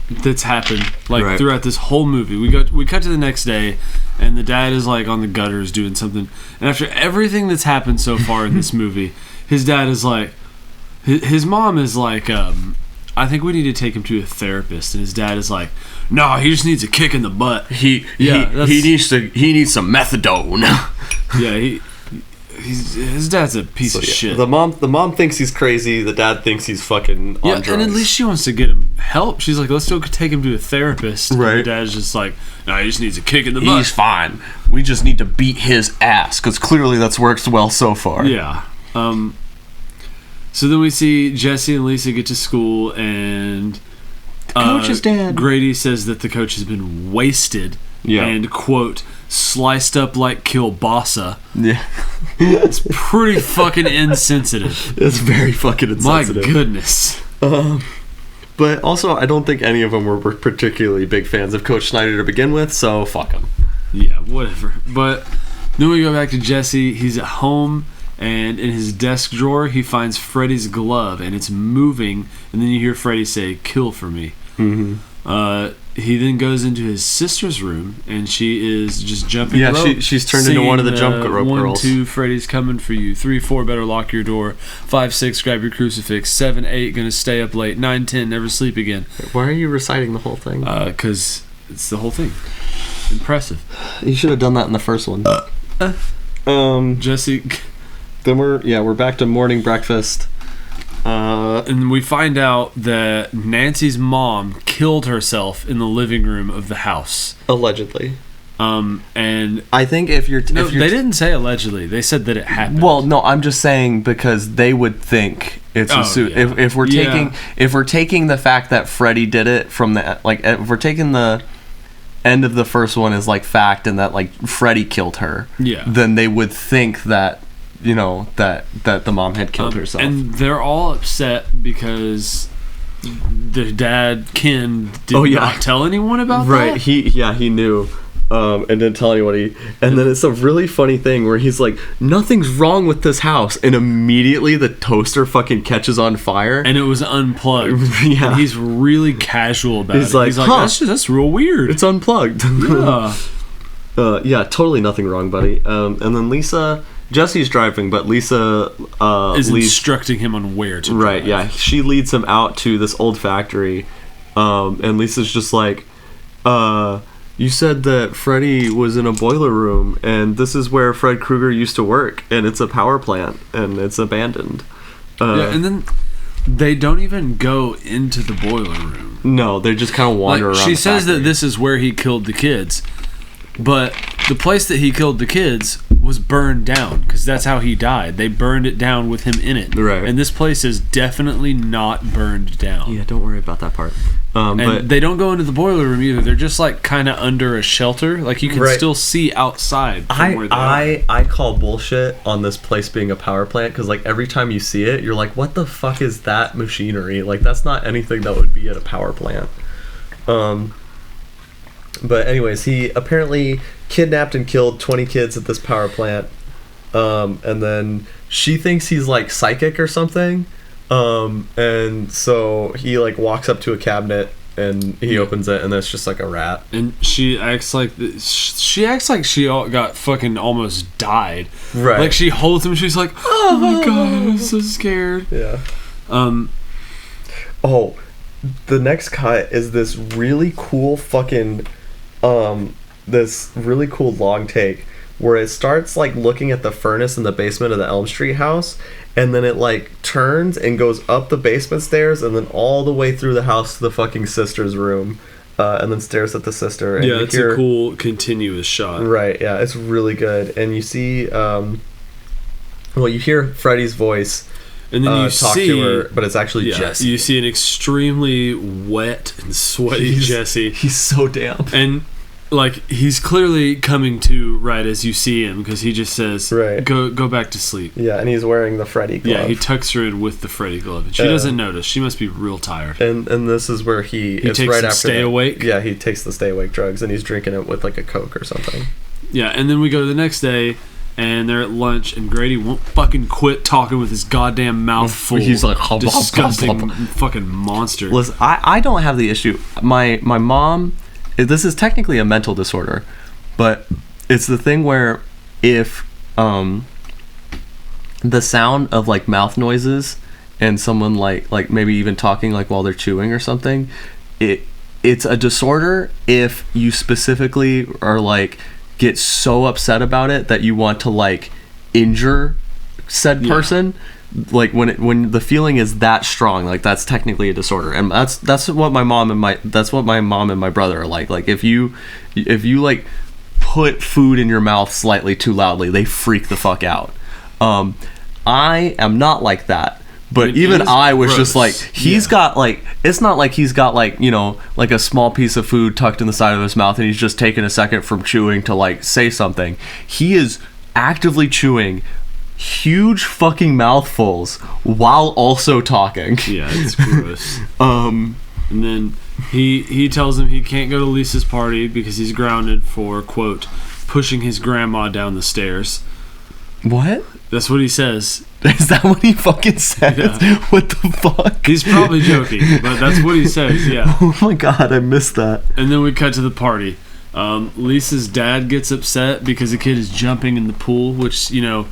A: that's happened, like throughout this whole movie, we cut to the next day, and the dad is like on the gutters doing something. And after everything that's happened so far in this movie, his dad is like, his mom is like, "I think we need to take him to a therapist." And his dad is like, "No, he just needs a kick in the butt.
B: He needs some methadone."
A: Yeah, his dad's a piece of shit.
B: The mom thinks he's crazy. The dad thinks he's fucking on drugs.
A: And at least she wants to get him help. She's like, "Let's go take him to a therapist."
B: Right.
A: And the dad's just like, "No, he just needs a kick in the butt.
B: He's fine. We just need to beat his ass, because clearly that's worked well so far."
A: Yeah. So then we see Jesse and Lisa get to school, and
B: coach's dad.
A: Grady says that the coach has been wasted.
B: Yeah.
A: And, quote, "sliced up like kielbasa."
B: Yeah.
A: It's pretty fucking insensitive.
B: It's very fucking insensitive.
A: My goodness.
B: But also, I don't think any of them were particularly big fans of Coach Snyder to begin with, so fuck him.
A: Yeah, whatever. But then we go back to Jesse. He's at home, and in his desk drawer, he finds Freddy's glove, and it's moving, and then you hear Freddy say, "Kill for me." Mm-hmm. He then goes into his sister's room, and she is just jumping rope.
B: Yeah, she's turned into one of the jump rope girls.
A: 1, 2, Freddy's coming for you. 3, 4, better lock your door. 5, 6, grab your crucifix. 7, 8, gonna stay up late. 9, 10, never sleep again.
B: Why are you reciting the whole thing?
A: Because it's the whole thing. Impressive.
B: You should have done that in the first one.
A: Jesse.
B: Then we're back to morning breakfast.
A: And we find out that Nancy's mom killed herself in the living room of the house.
B: Allegedly.
A: And
B: I think if you're...
A: they didn't say allegedly. They said that it happened.
B: Well, no, I'm just saying because they would think it's a suit.
A: Yeah.
B: If we're taking the fact that Freddy did it from the... Like, if we're taking the end of the first one as, like, fact and that, like, Freddy killed her, then they would think that... You know, that the mom had killed herself. And
A: they're all upset because the dad, Ken, did not tell anyone about that.
B: Right, he knew. And didn't tell anybody. And then it's a really funny thing where he's like, "Nothing's wrong with this house." And immediately the toaster fucking catches on fire.
A: And it was unplugged.
B: Yeah.
A: And he's really casual about it.
B: He's like,
A: that's real weird.
B: It's unplugged.
A: Yeah.
B: Yeah, totally nothing wrong, buddy. And then Jesse's driving, but Lisa
A: is instructing him on where to drive.
B: Right, yeah. She leads him out to this old factory. And Lisa's just like, "You said that Freddy was in a boiler room, and this is where Fred Krueger used to work, and it's a power plant, and it's abandoned."
A: And then they don't even go into the boiler room.
B: No, they just kind of wander around.
A: She says that this is where he killed the kids. But the place that he killed the kids was burned down because that's how he died. They burned it down with him in it.
B: Right.
A: And this place is definitely not burned down.
B: Yeah, don't worry about that part.
A: But they don't go into the boiler room either. They're just like kind of under a shelter. Like you can still see outside from where they are.
B: I call bullshit on this place being a power plant because like every time you see it, you're like, what the fuck is that machinery? Like that's not anything that would be at a power plant. But anyways, he apparently kidnapped and killed 20 kids at this power plant. And then she thinks he's like psychic or something. And so he like walks up to a cabinet and he opens it, and it's just like a rat.
A: And she acts like she got fucking almost died.
B: Right.
A: Like she holds him. She's like, oh my god, I'm so scared.
B: Yeah. Oh, the next cut is this really cool fucking this really cool long take where it starts like looking at the furnace in the basement of the Elm Street house, and then it like turns and goes up the basement stairs and then all the way through the house to the fucking sister's room, and then stares at the sister. And
A: yeah, it's a cool continuous shot.
B: Right, yeah, it's really good. And you see, you hear Freddy's voice,
A: and then you
B: talk
A: see
B: to her, but it's actually Jesse.
A: You see an extremely wet and sweaty Jesse.
B: He's so damp.
A: And like he's clearly coming to right as you see him, because he just says,
B: right,
A: go back to sleep.
B: Yeah, and he's wearing the Freddy glove.
A: Yeah, he tucks her in with the Freddy glove, and she doesn't notice. She must be real tired.
B: And this is where he
A: takes
B: right
A: the
B: after
A: stay awake.
B: Yeah, he takes the stay awake drugs, and he's drinking it with like a Coke or something.
A: Yeah, and then we go to the next day, and they're at lunch, and Grady won't fucking quit talking with his goddamn mouth full.
B: He's like,
A: disgusting fucking monster.
B: Listen, I don't have the issue. My mom, this is technically a mental disorder, but it's the thing where if the sound of like mouth noises and someone like maybe even talking like while they're chewing or something, it's a disorder if you specifically are like get so upset about it that you want to like injure said person. Like when the feeling is that strong, like that's technically a disorder, and that's what my mom and my brother are like. Like if you like put food in your mouth slightly too loudly, they freak the fuck out. I am not like that, but even I was gross. Just like he's got like, it's not like he's got like, you know, like a small piece of food tucked in the side of his mouth and he's just taking a second from chewing to like say something. He is actively chewing huge fucking mouthfuls while also talking.
A: Yeah, it's gross. And then he tells him he can't go to Lisa's party because he's grounded for, quote, pushing his grandma down the stairs.
B: What?
A: That's what he says.
B: Is that what he fucking says? Yeah. What the fuck?
A: He's probably joking, but that's what he says, yeah.
B: Oh my god, I missed that.
A: And then we cut to the party. Lisa's dad gets upset because the kid is jumping in the pool, which, you know,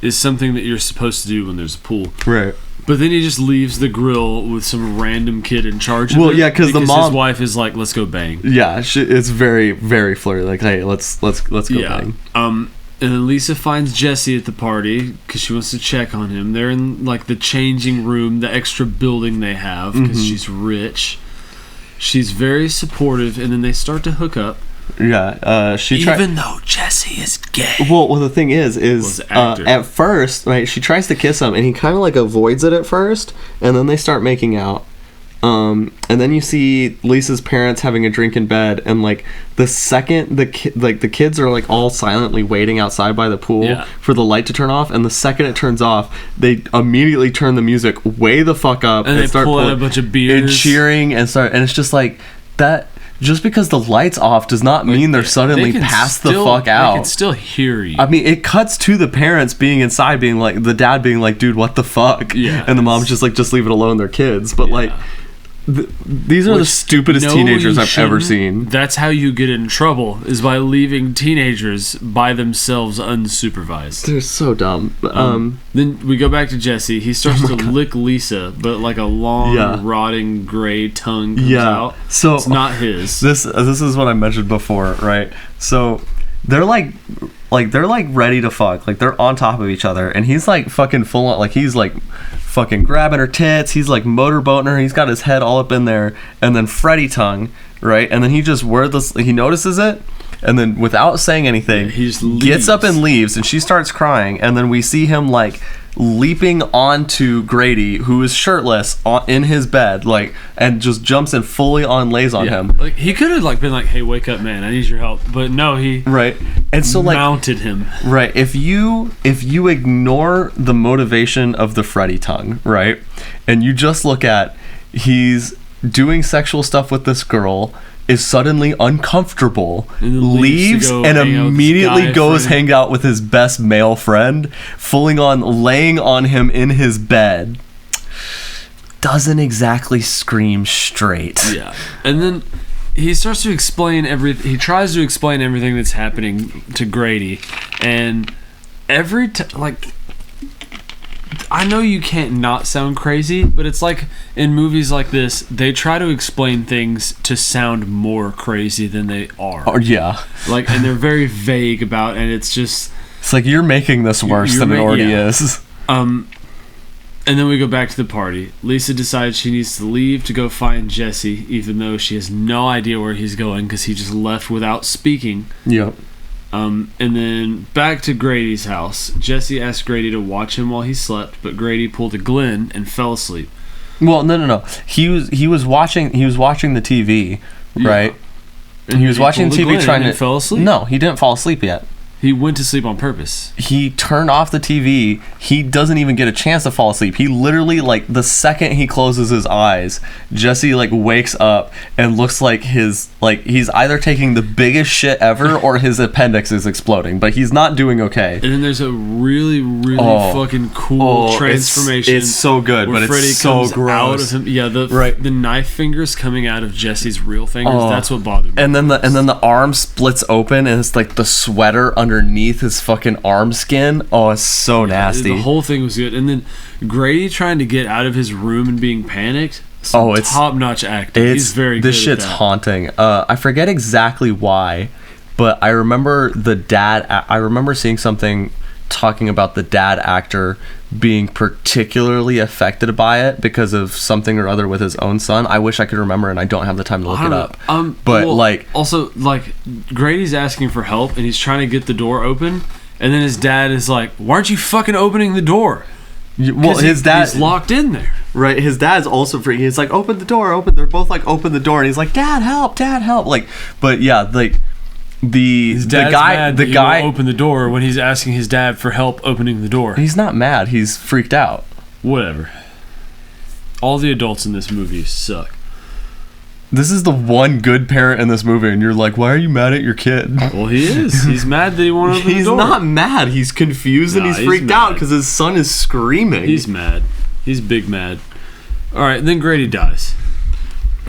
A: is something that you're supposed to do when there's a pool.
B: Right.
A: But then he just leaves the grill with some random kid in charge of it.
B: Well, yeah, because the mom,
A: his wife is like, let's go bang.
B: Yeah, it's very, very flirty. Like, hey, let's go bang.
A: And then Lisa finds Jesse at the party because she wants to check on him. They're in like the changing room, the extra building they have because she's rich. She's very supportive, and then they start to hook up.
B: Yeah,
A: even though Jesse is gay.
B: Well, the thing is at first, right, she tries to kiss him, and he kind of like avoids it at first, and then they start making out. And then you see Lisa's parents having a drink in bed, and like the second the kids are like all silently waiting outside by the pool for the light to turn off, and the second it turns off, they immediately turn the music way the fuck up
A: and they start pull out a bunch of beers
B: and cheering and it's just like that. Just because the light's off does not mean they're suddenly passed the fuck out.
A: They can still hear you.
B: I mean, it cuts to the parents being inside, being like, the dad being like, dude, what the fuck?
A: Yeah.
B: And the mom's just like, just leave it alone, they're kids. But like, these are the stupidest teenagers I've ever seen.
A: That's how you get in trouble, is by leaving teenagers by themselves unsupervised.
B: They're so dumb.
A: Then we go back to Jesse. He starts to lick Lisa, but like a long, rotting gray tongue comes out. So it's not his.
B: This is what I mentioned before, right? So they're like ready to fuck. Like they're on top of each other, and he's like fucking full on, like he's like fucking grabbing her tits, he's like motorboating her, he's got his head all up in there, and then Freddy tongue, right? And then he just he notices it, and then without saying anything,
A: he just
B: gets up and leaves, and she starts crying, and then we see him like leaping onto Grady, who is shirtless in his bed, like, and just jumps and fully on lays on him.
A: Like he could have like been like, "Hey, wake up, man! I need your help." But no, he
B: and so like
A: mounted him.
B: Right. If you ignore the motivation of the Freddy tongue, right, and you just look at he's doing sexual stuff with this girl is suddenly uncomfortable,
A: leaves
B: and immediately goes hang out with his best male friend, fully on laying on him in his bed. Doesn't exactly scream straight.
A: Yeah. And then he starts to explain he tries to explain everything that's happening to Grady, and every like, I know you can't not sound crazy, but it's like in movies like this, they try to explain things to sound more crazy than they are.
B: Oh, yeah.
A: Like, and they're very vague about, and it's just...
B: It's like, you're making this worse than it already is.
A: And then we go back to the party. Lisa decides she needs to leave to go find Jesse, even though she has no idea where he's going because he just left without speaking.
B: Yep.
A: And then back to Grady's house. Jesse asked Grady to watch him while he slept, but Grady pulled a Glenn and fell asleep.
B: Well, no. He was watching the TV, right? And he was watching TV trying to
A: fell asleep.
B: No, he didn't fall asleep yet.
A: He went to sleep on purpose.
B: He turned off the TV. He doesn't even get a chance to fall asleep. He literally, like, the second he closes his eyes, Jesse, like, wakes up and looks like he's either taking the biggest shit ever or his appendix is exploding. But he's not doing okay.
A: And then there's a really, really fucking cool transformation.
B: It's so good, but
A: Freddy
B: it's so gross.
A: Out of him. Yeah, the knife fingers coming out of Jesse's real fingers. That's what bothered me.
B: And then the arm splits open, and it's like the sweater underneath his fucking arm skin. Oh, it's so nasty.
A: The whole thing was good. And then Grady trying to get out of his room and being panicked. It's top-notch acting. He's very good.
B: This shit's haunting. I forget exactly why, but I remember I remember seeing something talking about the dad actor being particularly affected by it because of something or other with his own son. I wish I could remember, and I don't have the time to look it up.
A: Also, Grady's asking for help, and he's trying to get the door open, and then his dad is like, "Why aren't you fucking opening the door?"
B: Well, he's
A: locked in there.
B: Right, his dad's also freaking. He's like, "Open the door, open." They're both like, "Open the door," and he's like, "Dad, help, Dad, help!" Like, but yeah, like the guy
A: won't open the door when he's asking his dad for help opening the door.
B: He's not mad. He's freaked out.
A: Whatever. All the adults in this movie suck.
B: This is the one good parent in this movie, and you're like, why are you mad at your kid?
A: Well, he is. He's mad that he won't open the door.
B: He's not mad. He's confused and he's freaked out because his son is screaming.
A: He's mad. He's big mad. All right, then Grady dies.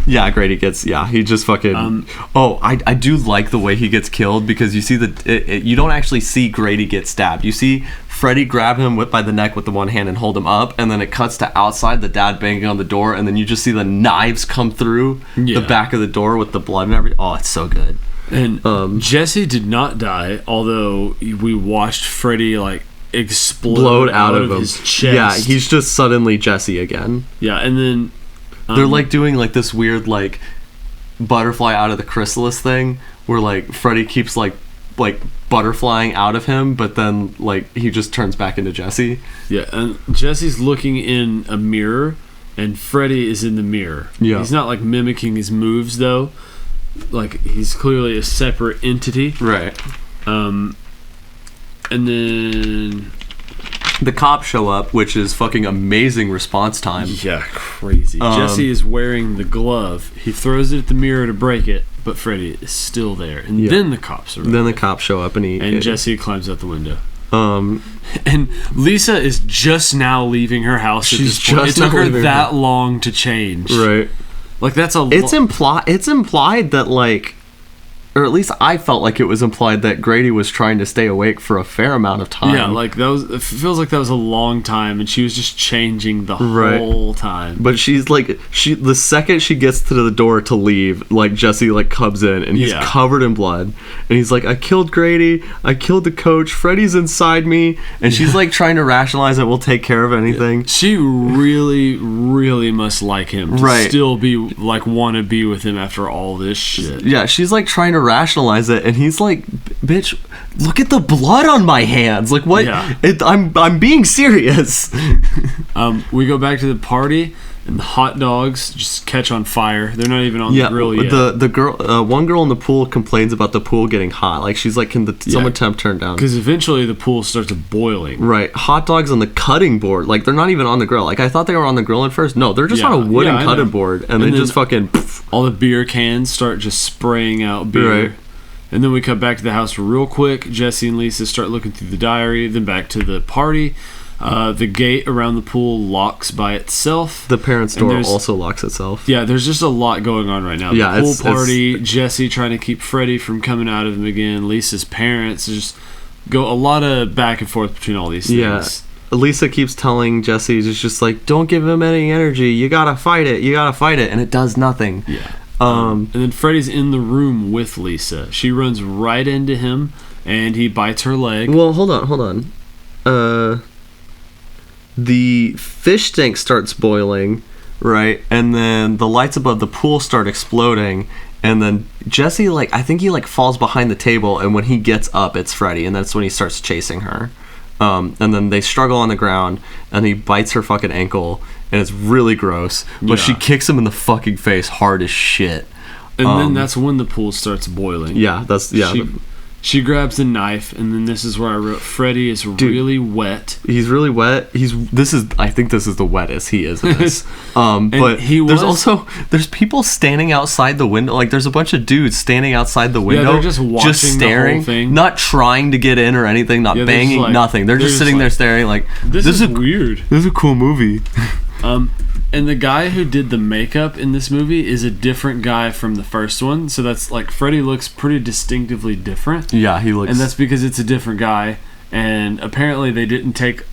B: Yeah, Grady gets... Yeah, he just fucking... I do like the way he gets killed because you see you don't actually see Grady get stabbed. You see Freddy grab him by the neck with the one hand and hold him up, and then it cuts to outside, the dad banging on the door, and then you just see the knives come through the back of the door with the blood and everything. Oh, it's so good.
A: And Jesse did not die, although we watched Freddy, like, explode out of his chest.
B: Yeah, he's just suddenly Jesse again.
A: Yeah, and then...
B: they're like doing like this weird like butterfly out of the chrysalis thing where like Freddy keeps like butterflying out of him, but then like he just turns back into Jesse.
A: Yeah, and Jesse's looking in a mirror and Freddy is in the mirror. Yeah. He's not like mimicking his moves though. Like he's clearly a separate entity.
B: Right.
A: And then
B: the cops show up, which is fucking amazing response time.
A: Yeah, crazy. Jesse is wearing the glove. He throws it at the mirror to break it, but Freddy is still there. And then the cops arrive.
B: Then the cops show up and
A: Jesse climbs out the window. And Lisa is just now leaving her house at this point. It took her that long to change.
B: Right.
A: Like that's
B: It's implied that like, or at least I felt like it was implied that Grady was trying to stay awake for a fair amount of time.
A: Yeah, like it feels like that was a long time, and she was just changing the whole time.
B: But she's like, the second she gets to the door to leave, like Jesse like comes in and he's covered in blood, and he's like, "I killed Grady, I killed the coach, Freddy's inside me," and she's like trying to rationalize that we'll take care of anything.
A: She really, really must like him to still be like want to be with him after all this shit.
B: Yeah, she's like trying to rationalize it, and he's like, "Bitch, look at the blood on my hands. Like what? Yeah. I'm being serious."
A: We go back to the party, And the hot dogs just catch on fire. They're not even on the grill yet.
B: The girl, one girl in the pool complains about the pool getting hot. Like, she's like, can someone temp turn down?
A: Because eventually the pool starts boiling.
B: Right. Hot dogs on the cutting board. Like, they're not even on the grill. Like, I thought they were on the grill at first. No, they're just on a wooden cutting board. And they just fucking...
A: all the beer cans start just spraying out beer. Right. And then we cut back to the house real quick. Jesse and Lisa start looking through the diary. Then back to the party. The gate around the pool locks by itself.
B: The parents' door also locks itself.
A: Yeah, there's just a lot going on right now. The pool party, Jesse trying to keep Freddy from coming out of him again, Lisa's parents, just go a lot of back and forth between all these things.
B: Yeah. Lisa keeps telling Jesse, just like, don't give him any energy. You gotta fight it. And it does nothing.
A: Yeah. And then Freddy's in the room with Lisa. She runs right into him, and he bites her leg.
B: Well, hold on. The fish tank starts boiling, right? And then the lights above the pool start exploding. And then Jesse, I think he falls behind the table. And when he gets up, it's Freddy. And that's when he starts chasing her. And then they struggle on the ground. And he bites her fucking ankle. And it's really gross. But she kicks him in the fucking face hard as shit.
A: And then that's when the pool starts boiling.
B: Yeah,
A: She grabs a knife, and then this is where I wrote, Freddy is really wet.
B: He's really wet. I think this is the wettest he is in this. But there's people standing outside the window. Like, there's a bunch of dudes standing outside the window.
A: Yeah, they're just watching
B: staring,
A: the whole thing.
B: Not trying to get in or anything, not banging, nothing. They're just sitting there staring like,
A: this is weird.
B: This is a cool movie.
A: And the guy who did the makeup in this movie is a different guy from the first one. So that's Freddy looks pretty distinctively different.
B: Yeah, he looks...
A: And that's because it's a different guy. And apparently they didn't take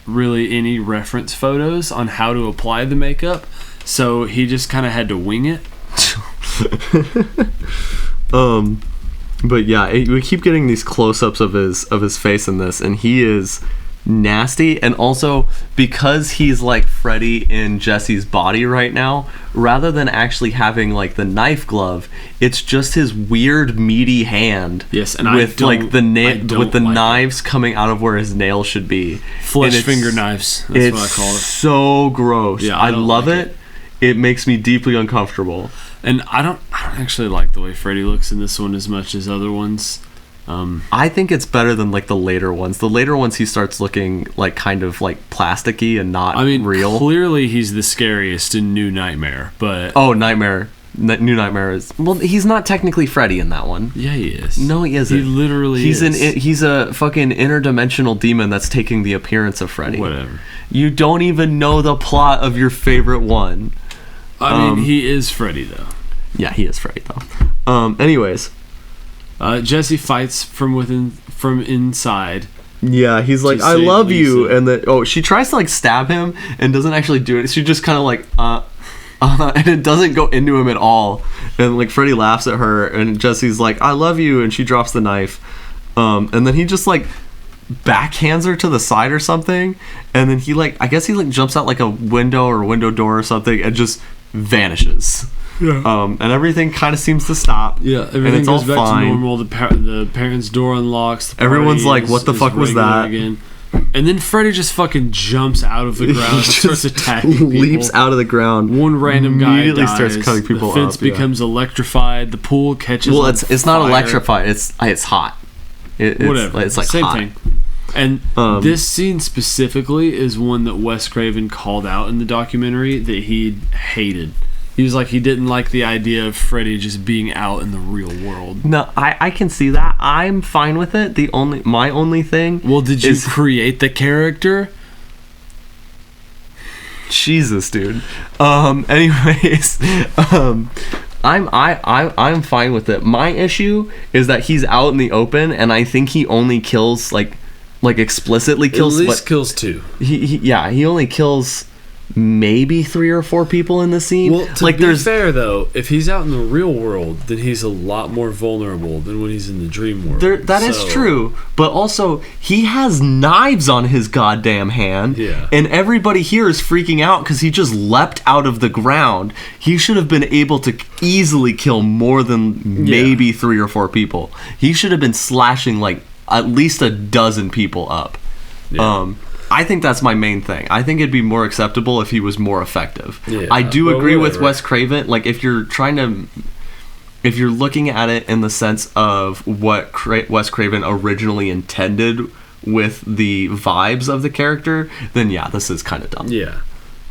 A: really any reference photos on how to apply the makeup. So he just kind of had to wing it.
B: But yeah, we keep getting these close-ups of his face in this. And he is... nasty. And also because he's like Freddy in Jesse's body right now, rather than actually having the knife glove, it's just his weird meaty hand.
A: Yes, and
B: with the knives coming out of where his nails should be.
A: Flesh finger knives. That's what I call it.
B: So gross. Yeah, I love it. It makes me deeply uncomfortable.
A: And I don't actually like the way Freddy looks in this one as much as other ones.
B: I think it's better than the later ones. The later ones he starts looking kind of plasticky and not real.
A: Clearly he's the scariest in New Nightmare, but
B: Nightmare. New Nightmare is... Well, he's not technically Freddy in that one.
A: Yeah, he is.
B: No, he isn't.
A: He literally is.
B: He's a fucking interdimensional demon that's taking the appearance of Freddy.
A: Whatever.
B: You don't even know the plot of your favorite one.
A: I mean, he is Freddy though.
B: Yeah, he is Freddy though. Anyways.
A: Jesse fights from inside.
B: Yeah, he's like, I love you. And then, she tries to stab him and doesn't actually do it. She just kind of and it doesn't go into him at all. And Freddy laughs at her and Jesse's like, I love you. And she drops the knife. And then he just backhands her to the side or something. And then he I guess he jumps out a window or window door or something and just vanishes. Yeah. And everything kind of seems to stop.
A: Yeah, everything goes back to normal. The parents' door unlocks.
B: Everyone's like, "What the fuck was that?"
A: Again. And then Freddy just fucking jumps out of the ground and starts attacking people.
B: Leaps out of the ground.
A: One random guy
B: immediately
A: dies.
B: Starts cutting people up.
A: The fence becomes electrified. The pool catches.
B: Well, it's not electrified. It's hot.
A: Whatever.
B: It's
A: same
B: hot.
A: thing. And this scene specifically is one that Wes Craven called out in the documentary that he hated. He was like, he didn't like the idea of Freddy just being out in the real world.
B: No, I can see that. I'm fine with it. My only thing.
A: Well, did you create the character?
B: Jesus, dude. Anyways, I'm fine with it. My issue is that he's out in the open, and I think he only kills explicitly kills.
A: At least kills 2.
B: He only kills maybe 3 or 4 people in the scene.
A: Well, to be fair though, if he's out in the real world, then he's a lot more vulnerable than when he's in the dream world.
B: That is true, but also he has knives on his goddamn hand.
A: Yeah.
B: And everybody here is freaking out because he just leapt out of the ground. He should have been able to easily kill more than maybe 3 or 4 people. He should have been slashing at least a dozen people up.
A: Yeah.
B: I think that's my main thing. I think it'd be more acceptable if he was more effective.
A: Yeah,
B: I do agree with
A: whatever.
B: Wes Craven. Like, if you're looking at it in the sense of what Wes Craven originally intended with the vibes of the character, then yeah, this is kind of dumb.
A: Yeah.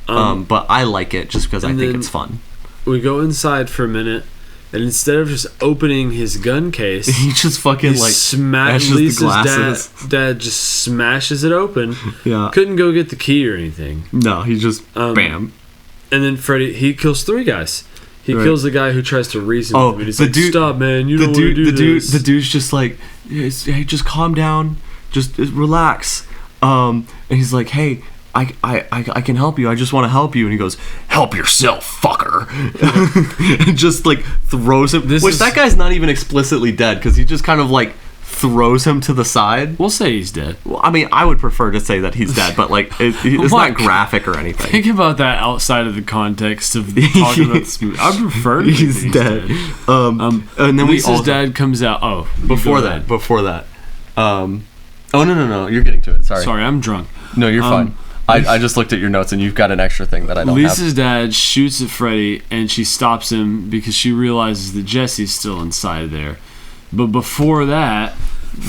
B: But I like it just because I think it's fun.
A: We go inside for a minute, and instead of just opening his gun case,
B: He just fucking smashes
A: Lisa's
B: the glasses.
A: dad just smashes it open.
B: Yeah.
A: Couldn't go get the key or anything.
B: No, he just bam.
A: And then Freddy, he kills 3 guys. He
B: Right.
A: kills the guy who tries to reason with him. And he's like,
B: dude,
A: stop, man. You don't want to do this.
B: The dude's just like, hey, just calm down. Just relax. And he's like, hey, I can help you. I just want to help you. And he goes, help yourself, fucker. And just like throws him. That guy's not even explicitly dead because he just kind of like throws him to the side.
A: We'll say he's dead.
B: Well, I mean, I would prefer to say that he's dead, but like it's not graphic or anything.
A: Think about that outside of the context of talking about this movie. I prefer to
B: he's
A: think
B: dead.
A: And then Lisa's dad comes out. Oh,
B: before that. Oh no, you're getting to it. Sorry,
A: I'm drunk.
B: No, you're fine. I just looked at your notes and you've got an extra thing that I don't
A: Lisa's
B: have.
A: dad shoots at Freddy and she stops him because she realizes that Jesse's still inside there. But before that...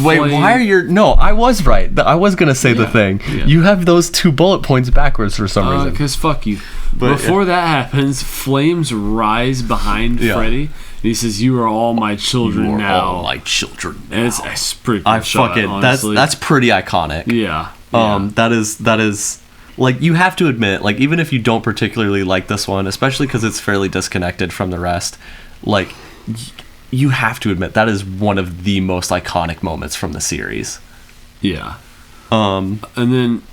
B: Wait, why are your... No, I was right. I was going to say the thing. Yeah. You have those 2 bullet points backwards for some reason.
A: Because fuck you. But before that happens, flames rise behind Freddy. And he says, you are all my children now. You are all
B: my children now.
A: And it's pretty cool
B: that's pretty iconic.
A: Yeah.
B: That is... Like, you have to admit, like, even if you don't particularly like this one, especially because it's fairly disconnected from the rest, like, you have to admit that is one of the most iconic moments from the series.
A: Yeah. And then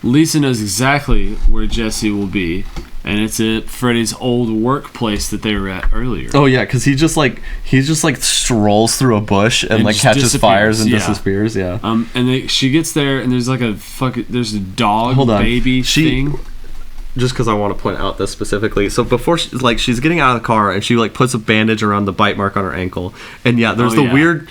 A: Lisa knows exactly where Jesse will be, and it's at Freddy's old workplace that they were at earlier.
B: Oh yeah, because he just strolls through a bush and like catches fires and disappears. Yeah.
A: And she gets there, and there's like there's a dog baby thing.
B: Just because I want to point out this specifically. So before she's getting out of the car and she like puts a bandage around the bite mark on her ankle, and there's weird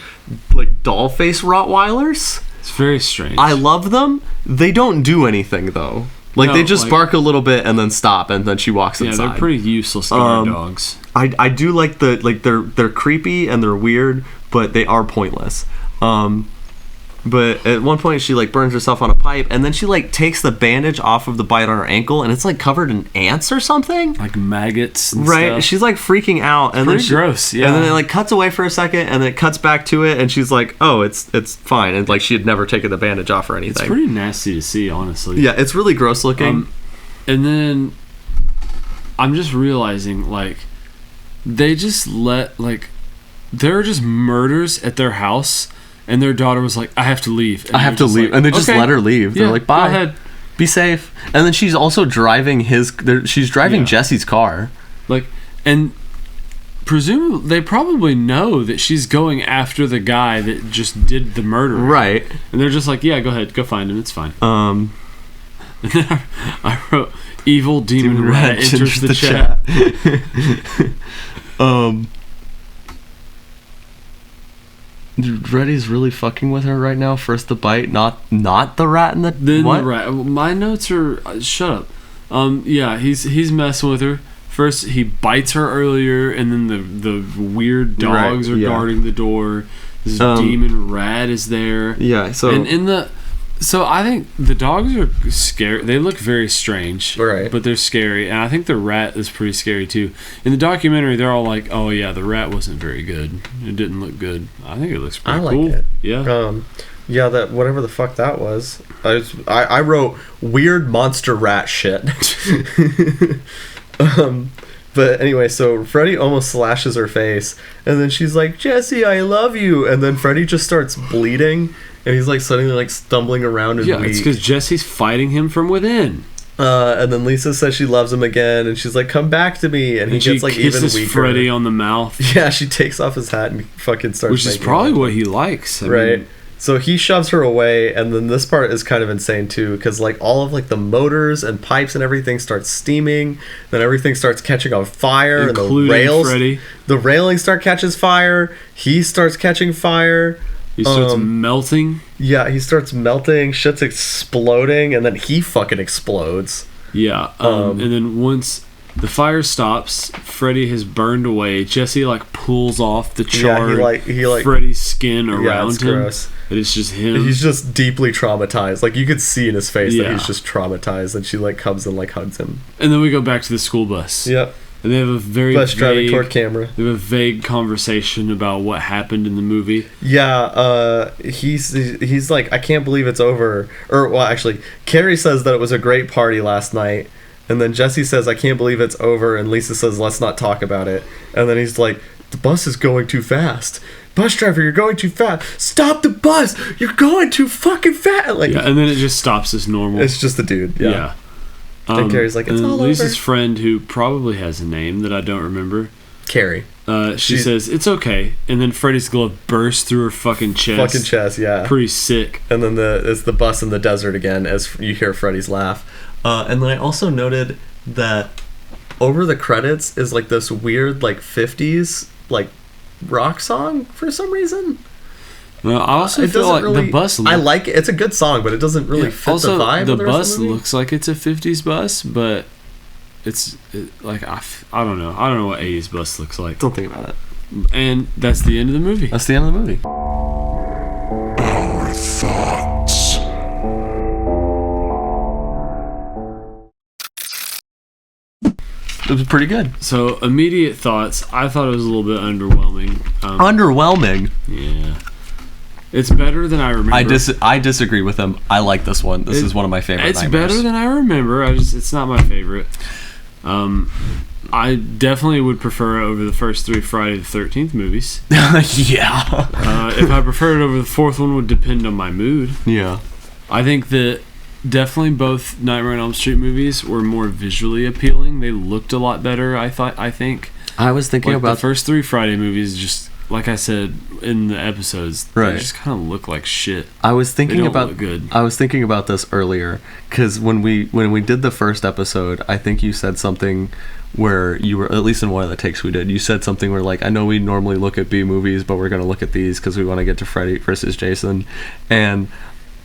B: like doll face Rottweilers.
A: It's very strange.
B: I love them. They don't do anything though. Like they just bark a little bit and then stop, and then she walks inside.
A: Yeah, they're pretty useless guard dogs.
B: I do like they're creepy and they're weird, but they are pointless. But at one point she like burns herself on a pipe, and then she like takes the bandage off of the bite on her ankle, and it's like covered in ants or something,
A: like maggots and
B: right
A: stuff.
B: She's like freaking out, and
A: pretty gross. Yeah.
B: And then it like cuts away for a second, and then it cuts back to it, and she's like, oh, it's fine, and like she had never taken the bandage off or anything.
A: It's pretty nasty to see, honestly.
B: Yeah, it's really gross looking.
A: And then I'm just realizing, like, they just let, like, there are just murders at their house, and their daughter was like, I have to leave. And
B: I have to leave. Like, and they just let her leave. They're like, bye.
A: Go ahead.
B: Be safe. And then she's also driving Jesse's car.
A: Like, and presumably, they probably know that she's going after the guy that just did the murder.
B: Right.
A: And they're just like, yeah, go ahead. Go find him. It's fine. And then I wrote, evil demon rat enters the chat.
B: Freddy's really fucking with her right now. First the bite, not the rat in the what?
A: The rat. My notes are shut up. Yeah, he's messing with her. First he bites her earlier, and then the weird dogs are guarding the door. This demon rat is there.
B: Yeah.
A: So I think the dogs are scary. They look very strange,
B: right?
A: But they're scary, and I think the rat is pretty scary too. In the documentary, they're all like, "Oh yeah, the rat wasn't very good. It didn't look good." I think it looks pretty cool.
B: I like it.
A: Yeah.
B: Yeah, that whatever the fuck that was. I wrote weird monster rat shit. But anyway, so Freddy almost slashes her face, and then she's like, "Jesse, I love you," and then Freddy just starts bleeding. And he's like suddenly like stumbling around and weak.
A: It's because Jesse's fighting him from within.
B: And then Lisa says she loves him again, and she's like, "Come back to me." And he gets like even weaker.
A: Freddy on the mouth.
B: Yeah, she takes off his hat and fucking starts.
A: Which is probably what he likes,
B: right? So he shoves her away, and then this part is kind of insane too, because like all of like the motors and pipes and everything starts steaming. Then everything starts catching on fire,
A: including
B: and the rails,
A: Freddy.
B: The railings start catches fire. He starts catching fire.
A: He starts melting.
B: Yeah, he starts melting, shit's exploding, and then he fucking explodes.
A: Yeah, and then once the fire stops, Freddy has burned away. Jesse like pulls off the charred he Freddy's skin around him. Gross. And it's just him.
B: He's just deeply traumatized. Like you could see in his face that he's just traumatized, and she like comes and like hugs him.
A: And then we go back to the school bus.
B: Yep.
A: And they have a very
B: bus driving toward camera.
A: They have a vague conversation about what happened in the movie.
B: Yeah, he's like, I can't believe it's over. Or well, actually, Carrie says that it was a great party last night, and then Jesse says, I can't believe it's over, and Lisa says, let's not talk about it. And then he's like, the bus is going too fast. Bus driver, you're going too fast. Stop the bus! You're going too fucking fast. Like,
A: and then it just stops as normal.
B: It's just a dude. Yeah. And Carrie's like, it's all over.
A: Lisa's friend, who probably has a name that I don't remember.
B: Carrie.
A: She says, it's okay. And then Freddy's glove bursts through her fucking chest. Yeah. Pretty sick.
B: And then it's the bus in the desert again as you hear Freddy's laugh. And then I also noted that over the credits is like this weird like 50s like rock song for some reason.
A: Well, I also feel like the bus...
B: I like it. It's a good song, but it doesn't really fit the vibe.
A: The bus looks like it's a 50s bus, but it's like... I don't know. I don't know what 80s bus looks like.
B: Don't think about it.
A: And that's the end of the movie.
B: That's the end of the movie.
C: Our thoughts.
B: It was pretty good.
A: So, immediate thoughts. I thought it was a little bit underwhelming.
B: Underwhelming?
A: Yeah. It's better than I remember.
B: I disagree with him. I like this one. This is one of my favorite
A: It's
B: nightmares.
A: better than I remember. It's not my favorite. I definitely would prefer it over the first 3 Friday the 13th movies.
B: Yeah.
A: If I preferred it over the 4th one, would depend on my mood.
B: Yeah.
A: I think that definitely both Nightmare on Elm Street movies were more visually appealing. They looked a lot better, I think.
B: I was thinking about...
A: The first 3 Friday movies just... Like I said in the episodes, they just kind of look like shit.
B: I was thinking
A: look good.
B: I was thinking about this earlier because when we did the first episode, I think you said something where you were, at least in one of the takes we did, you said something where like, I know we normally look at B movies, but we're going to look at these because we want to get to Freddy versus Jason, and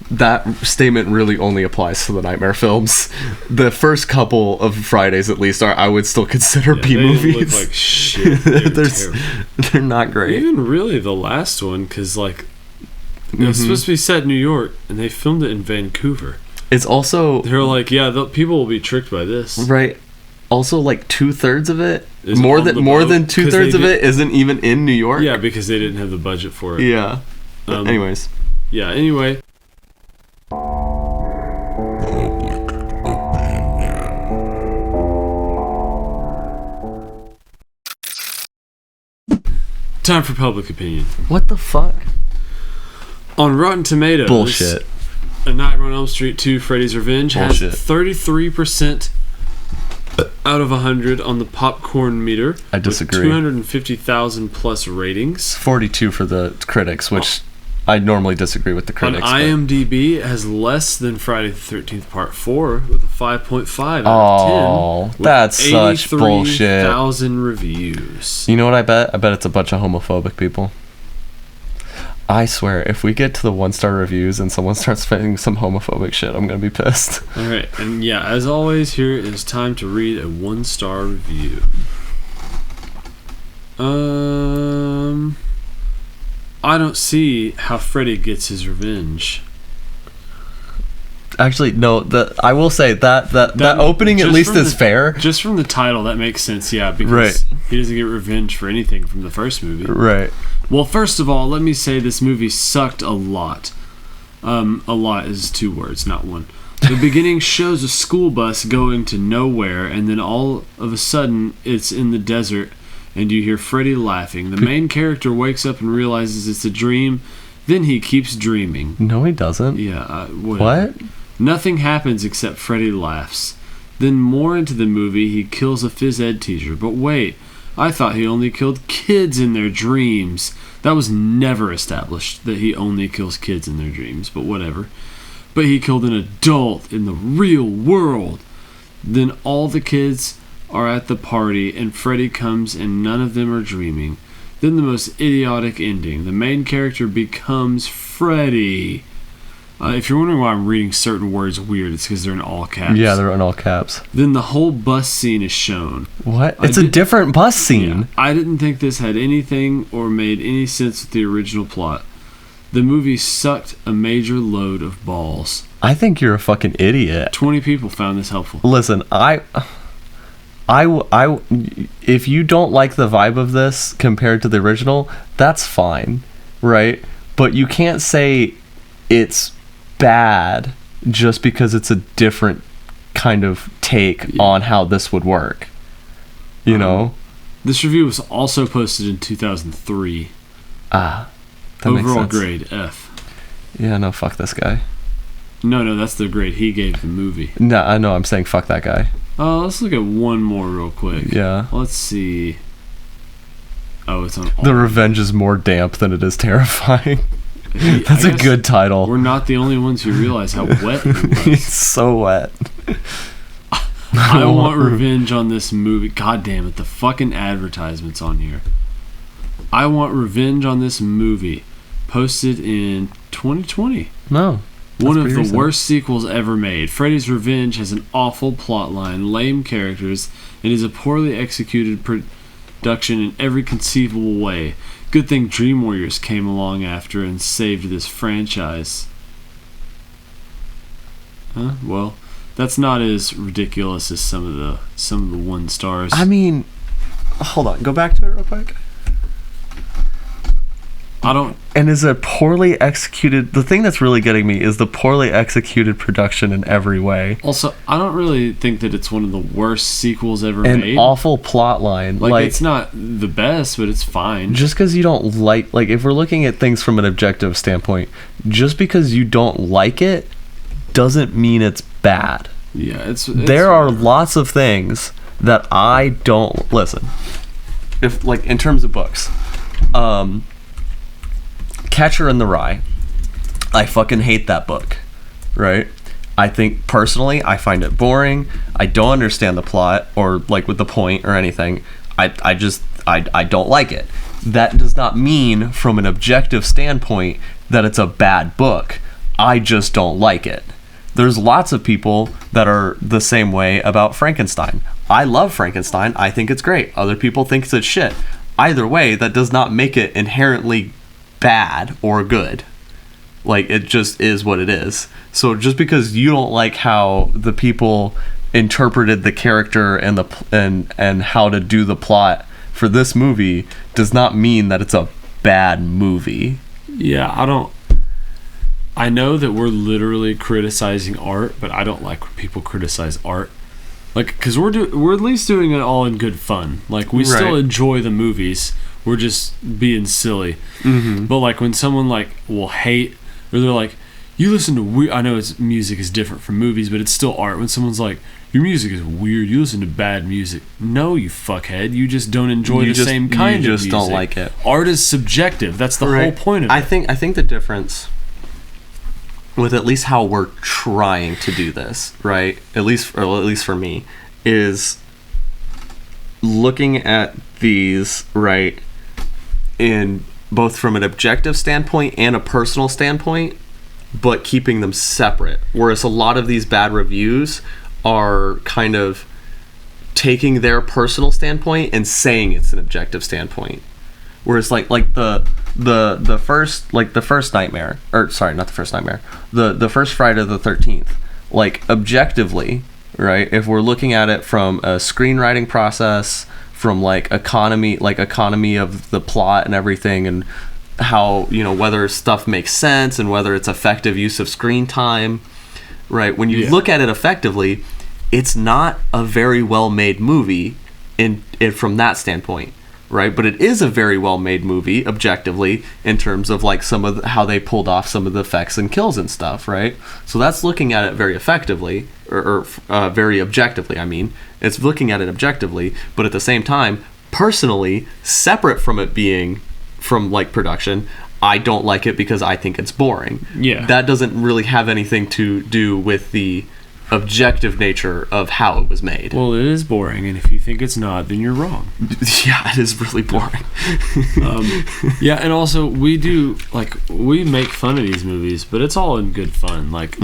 B: that statement really only applies to the Nightmare films. The first couple of Fridays, at least, I would still consider B movies.
A: They look like shit.
B: They're not great.
A: Even really the last one, because like it was supposed to be set in New York, and they filmed it in Vancouver.
B: It's also
A: they're like, people will be tricked by this,
B: right? Also, like 2/3 of it, more than 2/3 of it isn't even in New York.
A: Yeah, because they didn't have the budget for it.
B: Yeah. Anyways.
A: Yeah. Anyway. Time for public opinion.
B: What the fuck?
A: On Rotten Tomatoes,
B: bullshit.
A: A Nightmare on Elm Street 2: Freddy's Revenge has 33% out of 100 on the popcorn meter.
B: I disagree.
A: With 250,000 plus ratings.
B: 42 for the critics, which I normally disagree with the critics.
A: On IMDb, it has less than Friday the 13th Part 4 with a 5.5 out of 10.
B: That's such bullshit.
A: 83,000 reviews.
B: You know what I bet? I bet it's a bunch of homophobic people. I swear, if we get to the 1-star reviews and someone starts saying some homophobic shit, I'm going to be pissed.
A: Alright, and yeah, as always, here is time to read a 1-star review. I don't see how Freddy gets his revenge.
B: Actually, no. I will say that opening at least is fair.
A: Just from the title, that makes sense. Yeah, because he doesn't get revenge for anything from the first movie.
B: Right.
A: Well, first of all, let me say this movie sucked a lot. A lot is 2 words, not 1. The beginning shows a school bus going to nowhere, and then all of a sudden, it's in the desert. And you hear Freddy laughing. The main character wakes up and realizes it's a dream. Then he keeps dreaming.
B: No, he doesn't.
A: Yeah.
B: What?
A: Nothing happens except Freddy laughs. Then more into the movie, he kills a phys ed teacher. But wait, I thought he only killed kids in their dreams. That was never established, that he only kills kids in their dreams. But whatever. But he killed an adult in the real world. Then all the kids are at the party, and Freddy comes and none of them are dreaming. Then the most idiotic ending. The main character becomes Freddy. If you're wondering why I'm reading certain words weird, it's because they're in all caps.
B: Yeah, they're in all caps.
A: Then the whole bus scene is shown.
B: What? It's a different bus scene.
A: Yeah, I didn't think this had anything or made any sense with the original plot. The movie sucked a major load of balls.
B: I think you're a fucking idiot.
A: 20 people found this helpful.
B: Listen, if you don't like the vibe of this compared to the original, that's fine, right? But you can't say it's bad just because it's a different kind of take on how this would work. You know?
A: This review was also posted in 2003.
B: That
A: Overall
B: makes sense.
A: grade, F.
B: Yeah, no, fuck this guy.
A: No, that's the grade he gave the movie.
B: No, I know, I'm saying fuck that guy.
A: Let's look at one more real quick.
B: Yeah.
A: Let's see. Oh, it's on all.
B: The Revenge is more damp than it is terrifying. That's a good title.
A: We're not the only ones who realize how wet it was.
B: It's so wet.
A: I want revenge on this movie. God damn it, the fucking advertisement's on here. I want revenge on this movie. Posted in 2020.
B: No.
A: One of the worst sequels ever made. Freddy's Revenge has an awful plotline, lame characters, and is a poorly executed production in every conceivable way. Good thing Dream Warriors came along after and saved this franchise. Huh? Well, that's not as ridiculous as some of the 1 stars.
B: I mean, hold on. Go back to it real quick. And is a poorly executed... The thing that's really getting me is the poorly executed production in every way.
A: Also, I don't really think that it's one of the worst sequels ever made.
B: An awful plot line.
A: Like, it's not the best, but it's fine.
B: Just because you don't like... Like, if we're looking at things from an objective standpoint, just because you don't like it doesn't mean it's bad.
A: Yeah, it's
B: there are lots of things that I don't... Listen. If, like, in terms of books... Catcher in the Rye. I fucking hate that book, right? I think personally I find it boring. I don't understand the plot or like with the point or anything. I don't like it. That does not mean from an objective standpoint that it's a bad book. I just don't like it. There's lots of people that are the same way about Frankenstein. I love Frankenstein. I think it's great. Other people think it's shit. Either way, that does not make it inherently bad or good. Like, it just is what it is. So just because you don't like how the people interpreted the character and and how to do the plot for this movie does not mean that it's a bad movie.
A: Yeah, I know that we're literally criticizing art, but I don't like when people criticize art. Like, because we're at least doing it all in good fun. Like, we still enjoy the movies. We're just being silly. Mm-hmm. But like when someone like will hate, or they're like, you listen to I know music is different from movies, but it's still art. When someone's like, your music is weird, you listen to bad music. No, you fuckhead. You just don't enjoy the same kind of music.
B: You just don't like it.
A: Art is subjective. That's the whole point of it.
B: I think the difference with at least how we're trying to do this, right? At least for me, is looking at these, right, in both from an objective standpoint and a personal standpoint, but keeping them separate. Whereas a lot of these bad reviews are kind of taking their personal standpoint and saying it's an objective standpoint. Whereas like the first Nightmare, or sorry, not the first Nightmare, the first Friday the 13th, like objectively, right? If we're looking at it from a screenwriting process, from like economy of the plot and everything, and how, you know, whether stuff makes sense and whether it's effective use of screen time, right? When you look at it effectively, it's not a very well made movie from that standpoint, right? But it is a very well made movie objectively in terms of like some of how they pulled off some of the effects and kills and stuff, right? So that's looking at it very effectively, or very objectively. I mean, it's looking at it objectively, but at the same time, personally, separate from it being from like production, I don't like it because I think it's boring.
A: Yeah,
B: that doesn't really have anything to do with the objective nature of how it was made.
A: Well, it is boring, and if you think it's not, then you're wrong.
B: Yeah, it is really boring.
A: Yeah, and also we make fun of these movies, but it's all in good fun. Like,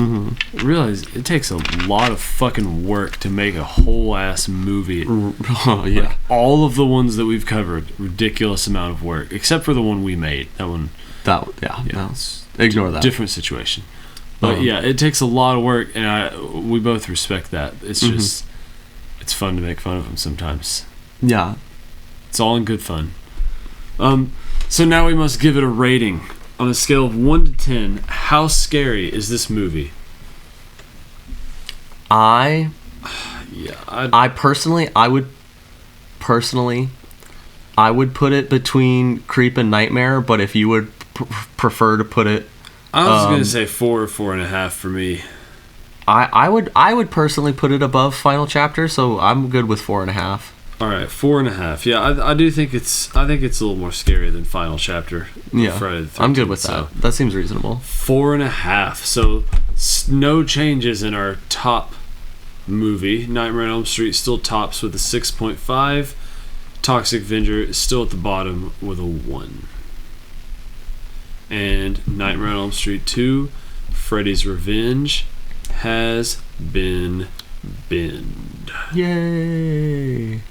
A: realize it takes a lot of fucking work to make a whole ass movie.
B: Oh, yeah.
A: Like, all of the ones that we've covered, ridiculous amount of work, except for the one we made. That one.
B: Ignore that.
A: Different situation. But yeah, it takes a lot of work, and we both respect that. It's just, it's fun to make fun of them sometimes.
B: Yeah.
A: It's all in good fun. So now we must give it a rating. On a scale of 1 to 10, how scary is this movie?
B: I would put it between Creep and Nightmare, but if you would prefer to put it,
A: I was gonna say 4 or 4.5 for me.
B: I would personally put it above Final Chapter, so I'm good with 4.5.
A: All right, 4.5. Yeah, I do think it's a little more scary than Final Chapter.
B: Yeah,
A: Friday the 13th,
B: I'm good with that. That seems reasonable.
A: 4.5. So no changes in our top movie. Nightmare on Elm Street still tops with a 6.5. Toxic Avenger is still at the bottom with a 1. And Nightmare on Elm Street 2, Freddy's Revenge, has been binned.
B: Yay!